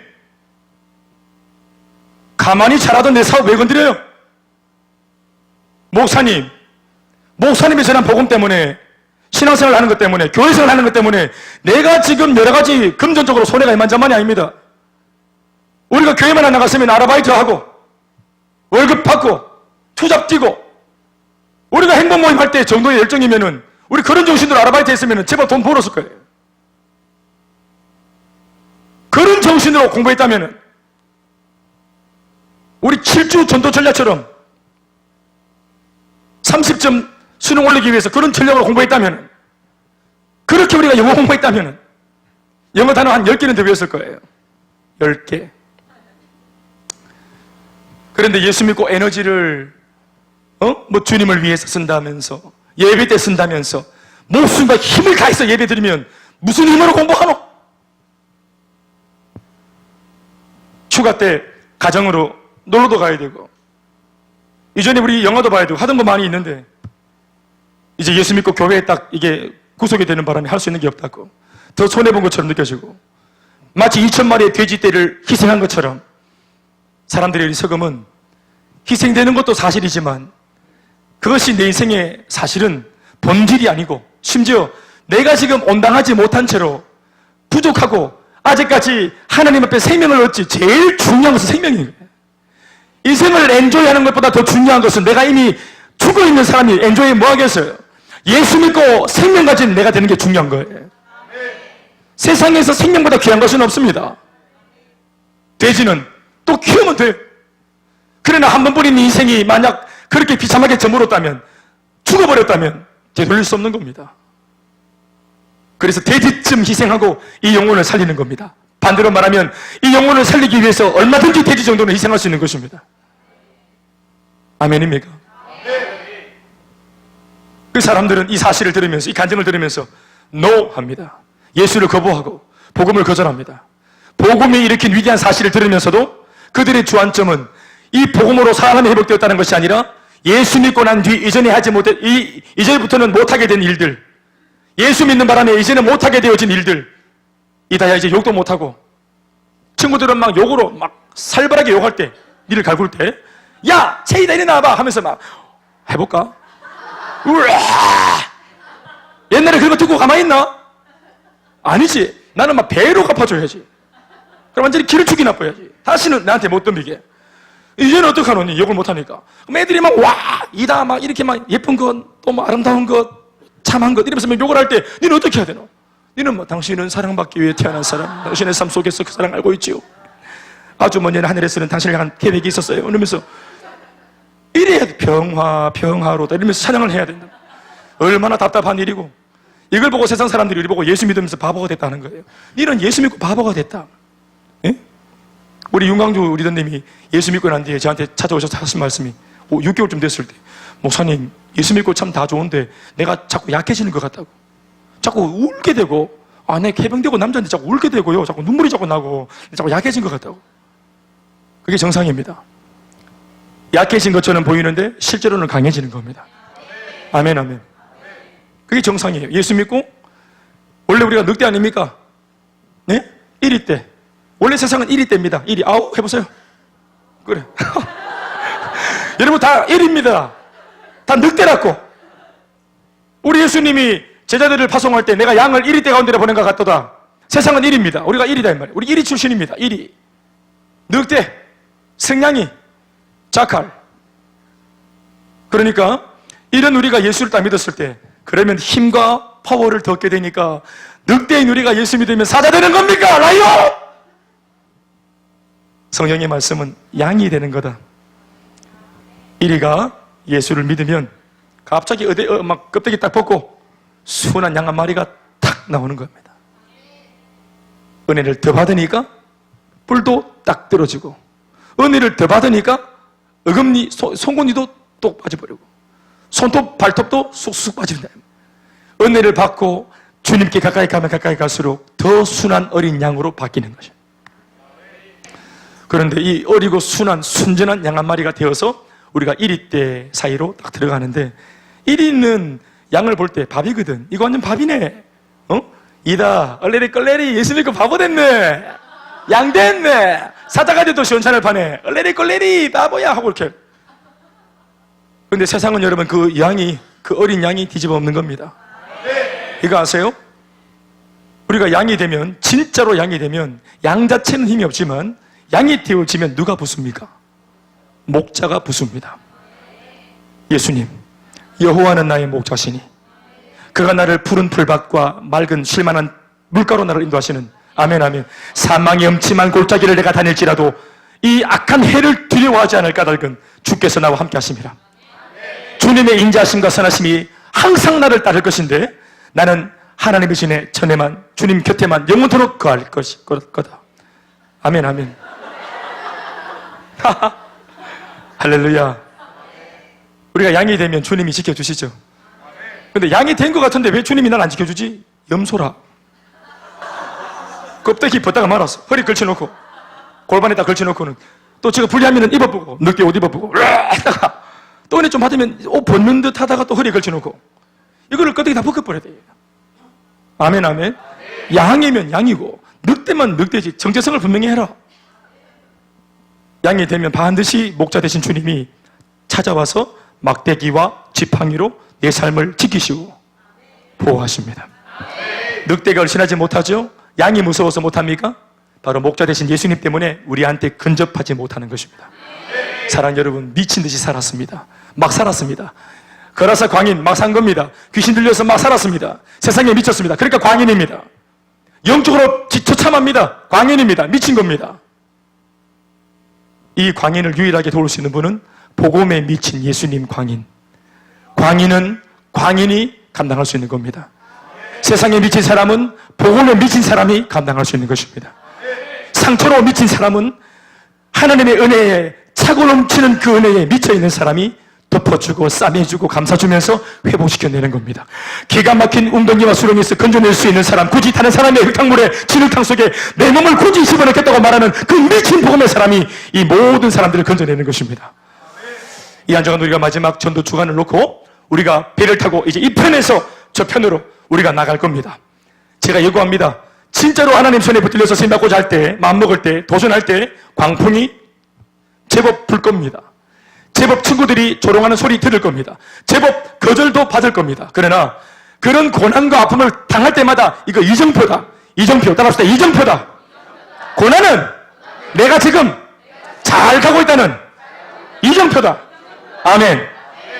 가만히 잘하던 내 사업 왜 건드려요? 목사님이 전한 복음 때문에, 신앙생활 하는 것 때문에, 교회생활 하는 것 때문에 내가 지금 여러 가지 금전적으로 손해가 이만저만이 아닙니다. 우리가 교회만 나갔으면 아르바이트하고 월급 받고 투잡 뛰고 우리가 행복 모임 할 때 정도의 열정이면은 우리 그런 정신으로 아르바이트 했으면 제발 돈 벌었을 거예요. 그런 정신으로 공부했다면 우리 7주 전도 전략처럼 30점 수능 올리기 위해서 그런 전략으로 공부했다면, 그렇게 우리가 영어 공부했다면 영어 단어 한 10개는 더 외웠을 거예요. 10개. 그런데 예수 믿고 에너지를 주님을 위해서 쓴다면서, 예배 때 쓴다면서 목숨과 힘을 다해서 예배 드리면 무슨 힘으로 공부하노? 휴가 때 가정으로 놀러도 가야 되고, 이전에 우리 영화도 봐야 되고 하던 거 많이 있는데 이제 예수 믿고 교회에 딱 이게 구속이 되는 바람에 할 수 있는 게 없다고, 더 손해본 것처럼 느껴지고, 마치 2천마리의 돼지떼를 희생한 것처럼 사람들의 서금은 희생되는 것도 사실이지만 그것이 내 인생의 사실은 본질이 아니고, 심지어 내가 지금 온당하지 못한 채로 부족하고 아직까지 하나님 앞에 생명을 얻지, 제일 중요한 것은 생명이에요. 인생을 엔조이하는 것보다 더 중요한 것은, 내가 이미 죽어있는 사람이 엔조이 뭐 하겠어요? 예수 믿고 생명 가진 내가 되는 게 중요한 거예요. 세상에서 생명보다 귀한 것은 없습니다. 돼지는 또 키우면 돼요. 그러나 한 번뿐인 인생이 만약 그렇게 비참하게 저물었다면, 죽어버렸다면 되돌릴 수 없는 겁니다. 그래서 돼지쯤 희생하고 이 영혼을 살리는 겁니다. 반대로 말하면 이 영혼을 살리기 위해서 얼마든지 돼지 정도는 희생할 수 있는 것입니다. 아멘입니까? 그 사람들은 이 사실을 들으면서, 이 간증을 들으면서 NO 합니다. 예수를 거부하고 복음을 거절합니다. 복음이 일으킨 위대한 사실을 들으면서도 그들의 주안점은 이 복음으로 사람이 회복되었다는 것이 아니라 예수 믿고 난 뒤 이전에 하지 못해, 이제부터는 못하게 된 일들, 예수 믿는 바람에 이제는 못하게 되어진 일들, 이다야 이제 욕도 못하고, 친구들은 막 욕으로 막 살벌하게 욕할 때, 니를 갈굴 때, 야! 체이다 이리 나와봐! 하면서 막 해볼까? 우와! 옛날에 그런 거 듣고 가만히 있나? 아니지. 나는 막 배로 갚아줘야지. 그럼 완전히 기를 축이 나빠야지. 다시는 나한테 못 덤비게. 이제는 어떡하노? 니 욕을 못하니까. 그럼 애들이 막 와! 이다 막 이렇게 막 예쁜 것, 또 뭐 아름다운 것, 참한 것 이러면서 욕을 할 때 니는 어떻게 해야 되노? 니는 뭐 당신은 사랑받기 위해 태어난 사람, 당신의 삶 속에서 그 사랑 알고 있지요. 아주 먼 옛날 하늘에서는 당신을 향한 계획이 있었어요. 이러면서 이래야 돼. 평화로다 이러면서 찬양을 해야 된다. 얼마나 답답한 일이고, 이걸 보고 세상 사람들이 우리 보고 예수 믿으면서 바보가 됐다는 거예요. 니는 예수 믿고 바보가 됐다. 예? 우리 윤광주 리더님이 예수 믿고 난 뒤에 저한테 찾아오셔서 하신 말씀이 6개월쯤 됐을 때, 목사님 예수 믿고 참 다 좋은데 내가 자꾸 약해지는 것 같다고, 자꾸 울게 되고, 내 개병되고 남자인데 자꾸 울게 되고요, 자꾸 눈물이 자꾸 나고 자꾸 약해진 것 같다고. 그게 정상입니다. 약해진 것처럼 보이는데 실제로는 강해지는 겁니다. 아멘, 아멘. 그게 정상이에요. 예수 믿고, 원래 우리가 늑대 아닙니까? 네? 1위 때. 원래 세상은 1위 때입니다. 1위. 아우, 해보세요. 그래. 여러분 다 1위입니다. 다 늑대라고. 우리 예수님이 제자들을 파송할 때 내가 양을 1위 때 가운데로 보낸 것 같도다. 세상은 1위입니다. 우리가 1위다 이 말이에요. 우리 1위 출신입니다. 1위. 늑대, 승냥이, 자칼. 그러니까 이런 우리가 예수를 딱 믿었을 때, 그러면 힘과 파워를 더 얻게 되니까 늑대의 누리가 예수 믿으면 사자 되는 겁니까? 라이오! 성령의 말씀은 양이 되는 거다. 이리가 예수를 믿으면 갑자기 막 껍데기 딱 벗고 순한 양 한 마리가 탁 나오는 겁니다. 은혜를 더 받으니까 뿔도 딱 떨어지고, 은혜를 더 받으니까 어금니, 송곳니도 또 빠져버리고, 손톱, 발톱도 쑥쑥 빠진다. 은혜를 받고 주님께 가까이 가면 가까이 갈수록 더 순한 어린 양으로 바뀌는 것이에요. 그런데 이 어리고 순한 순전한 양 한 마리가 되어서 우리가 1위 때 사이로 딱 들어가는데, 1위는 양을 볼 때 밥이거든. 이거 완전 밥이네. 이다 얼레리 껄레리 예수 믿고 바보 됐네, 양 됐네, 사자가 돼도 시원찮을 판에 얼레리 껄레리 바보야 하고 이렇게. 근데 세상은 여러분 그 양이, 그 어린 양이 뒤집어 엎는 겁니다. 이거 아세요? 우리가 양이 되면, 진짜로 양이 되면 양 자체는 힘이 없지만 양이 되어지면 누가 붙습니까? 목자가 붙습니다. 예수님, 여호와는 나의 목자시니 그가 나를 푸른 풀밭과 맑은 쉴만한 물가로 나를 인도하시는, 아멘 아멘. 사망의 음침한 골짜기를 내가 다닐지라도 이 악한 해를 두려워하지 않을 까닭은 주께서 나와 함께 하심이라. 주님의 인자하심과 선하심이 항상 나를 따를 것인데 나는 하나님의 신의 전에만, 주님 곁에만 영원토록 거할 거다. 아멘 아멘. 할렐루야. 우리가 양이 되면 주님이 지켜주시죠. 근데 양이 된 것 같은데 왜 주님이 날 안 지켜주지? 염소라. 껍데기 벗다가 말았어. 허리 걸쳐놓고, 골반에다 걸쳐놓고는 또 제가 불리하면 입어보고, 늑대 옷 입어보고, 하다가 또 은혜 좀 받으면 옷 벗는 듯 하다가 또 허리 걸쳐놓고, 이거를 껍데기 다 벗겨버려야 돼. 아멘 아멘. 양이면 양이고 늑대면 늑대지. 정체성을 분명히 해라. 양이 되면 반드시 목자 되신 주님이 찾아와서 막대기와 지팡이로 내 삶을 지키시고 보호하십니다. 늑대가 얼씬하지 못하죠? 양이 무서워서 못합니까? 바로 목자 되신 예수님 때문에 우리한테 근접하지 못하는 것입니다. 사랑 여러분, 미친 듯이 살았습니다. 막 살았습니다. 거라사 광인 막 산 겁니다. 귀신 들려서 막 살았습니다. 세상에 미쳤습니다. 그러니까 광인입니다. 영적으로 처참합니다. 광인입니다. 미친 겁니다. 이 광인을 유일하게 도울 수 있는 분은 복음에 미친 예수님 광인. 광인은 광인이 감당할 수 있는 겁니다. 세상에 미친 사람은 복음에 미친 사람이 감당할 수 있는 것입니다. 상처로 미친 사람은 하나님의 은혜에, 차고 넘치는 그 은혜에 미쳐있는 사람이 덮어주고 싸매주고 감싸주면서 회복시켜내는 겁니다. 기가 막힌 웅덩이와 수렁에서 건져낼 수 있는 사람, 굳이 다른 사람의 흙탕물에, 진흙탕 속에 내 몸을 굳이 집어넣겠다고 말하는 그 미친 복음의 사람이 이 모든 사람들을 건져내는 것입니다. 이 한 주간 우리가 마지막 전도 주간을 놓고 우리가 배를 타고 이제 이 편에서 저 편으로 우리가 나갈 겁니다. 제가 예고합니다. 진짜로 하나님 손에 붙들려서 쓰임받고자 할 때, 마음먹을 때, 도전할 때 광풍이 제법 불 겁니다. 제법 친구들이 조롱하는 소리 들을 겁니다. 제법 거절도 받을 겁니다. 그러나 그런 고난과 아픔을 당할 때마다 이거 이정표다. 이정표. 따라합시다. 이정표다. 고난은 내가 지금 잘 가고 있다는 이정표다. 아멘.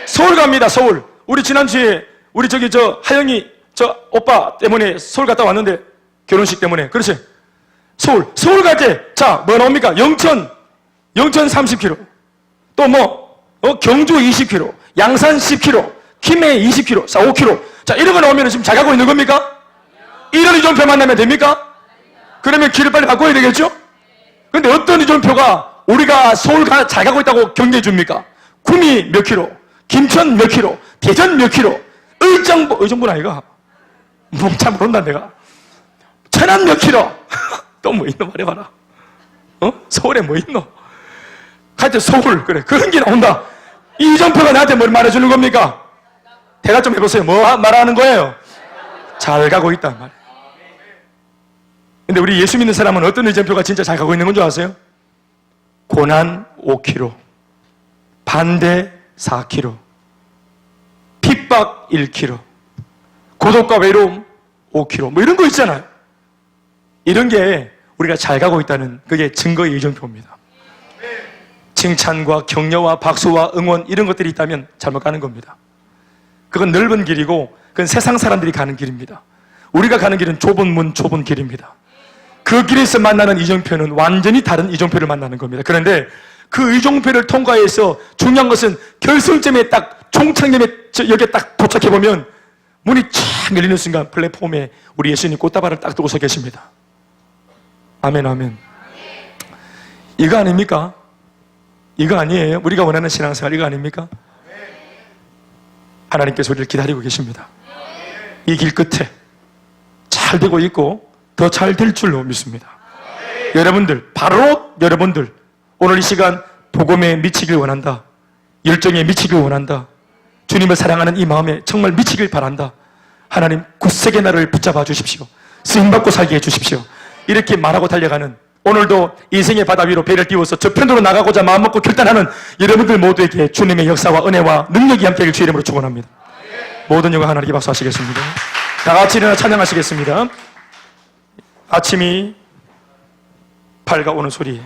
서울 갑니다. 서울. 우리 지난주에 우리 하영이 오빠 때문에 서울 갔다 왔는데, 결혼식 때문에. 그렇지. 서울 갈 때 자, 뭐 나옵니까? 영천 30km. 또 경주 20km, 양산 10km, 김해 20km, 5km. 자, 이런 거 나오면 지금 잘 가고 있는 겁니까? 이런 이정표 만나면 됩니까? 그러면 길을 빨리 바꿔야 되겠죠? 근데 어떤 이정표가 우리가 서울 잘 가고 있다고 격려해 줍니까? 구미 몇 킬로, 김천 몇 킬로, 대전 몇 킬로, 의정부는 아이가? 잘 모른다 내가. 천안 몇 킬로. 또 뭐 있노 말해봐라. 서울에 뭐 있노? 하여튼 서울, 그래, 그런 게 나온다. 이 이정표가 나한테 뭘 말해주는 겁니까? 대답 좀 해보세요. 뭐 말하는 거예요? 잘 가고 있단 말이에요. 근데 우리 예수 믿는 사람은 어떤 이정표가 진짜 잘 가고 있는 건 줄 아세요? 고난 5km, 반대 4km, 핍박 1km, 고독과 외로움 5km, 뭐 이런 거 있잖아요. 이런 게 우리가 잘 가고 있다는, 그게 증거의 이정표입니다. 칭찬과 격려와 박수와 응원 이런 것들이 있다면 잘못 가는 겁니다. 그건 넓은 길이고 그건 세상 사람들이 가는 길입니다. 우리가 가는 길은 좁은 문, 좁은 길입니다. 그 길에서 만나는 이정표는 완전히 다른 이정표를 만나는 겁니다. 그런데 그 이정표를 통과해서 중요한 것은 결승점에 딱 종착점에 여기에 딱 도착해보면 문이 쫙 열리는 순간 플랫폼에 우리 예수님 꽃다발을 딱 두고 서 계십니다. 아멘, 아멘. 이거 아닙니까? 이거 아니에요? 우리가 원하는 신앙생활 이거 아닙니까? 하나님께서 우리를 기다리고 계십니다. 이 길 끝에 잘 되고 있고 더 잘 될 줄로 믿습니다. 여러분들, 바로 여러분들 오늘 이 시간 복음에 미치길 원한다. 열정에 미치길 원한다. 주님을 사랑하는 이 마음에 정말 미치길 바란다. 하나님 굳세게 나를 붙잡아 주십시오. 쓰임받고 살게 해주십시오. 이렇게 말하고 달려가는 오늘도 인생의 바다 위로 배를 띄워서 저편으로 나가고자 마음먹고 결단하는 여러분들 모두에게 주님의 역사와 은혜와 능력이 함께하길 주의 이름으로 축원합니다. 모든 영광 하나님께 박수하시겠습니다. 다 같이 일어나 찬양하시겠습니다. 아침이 밝아오는 소리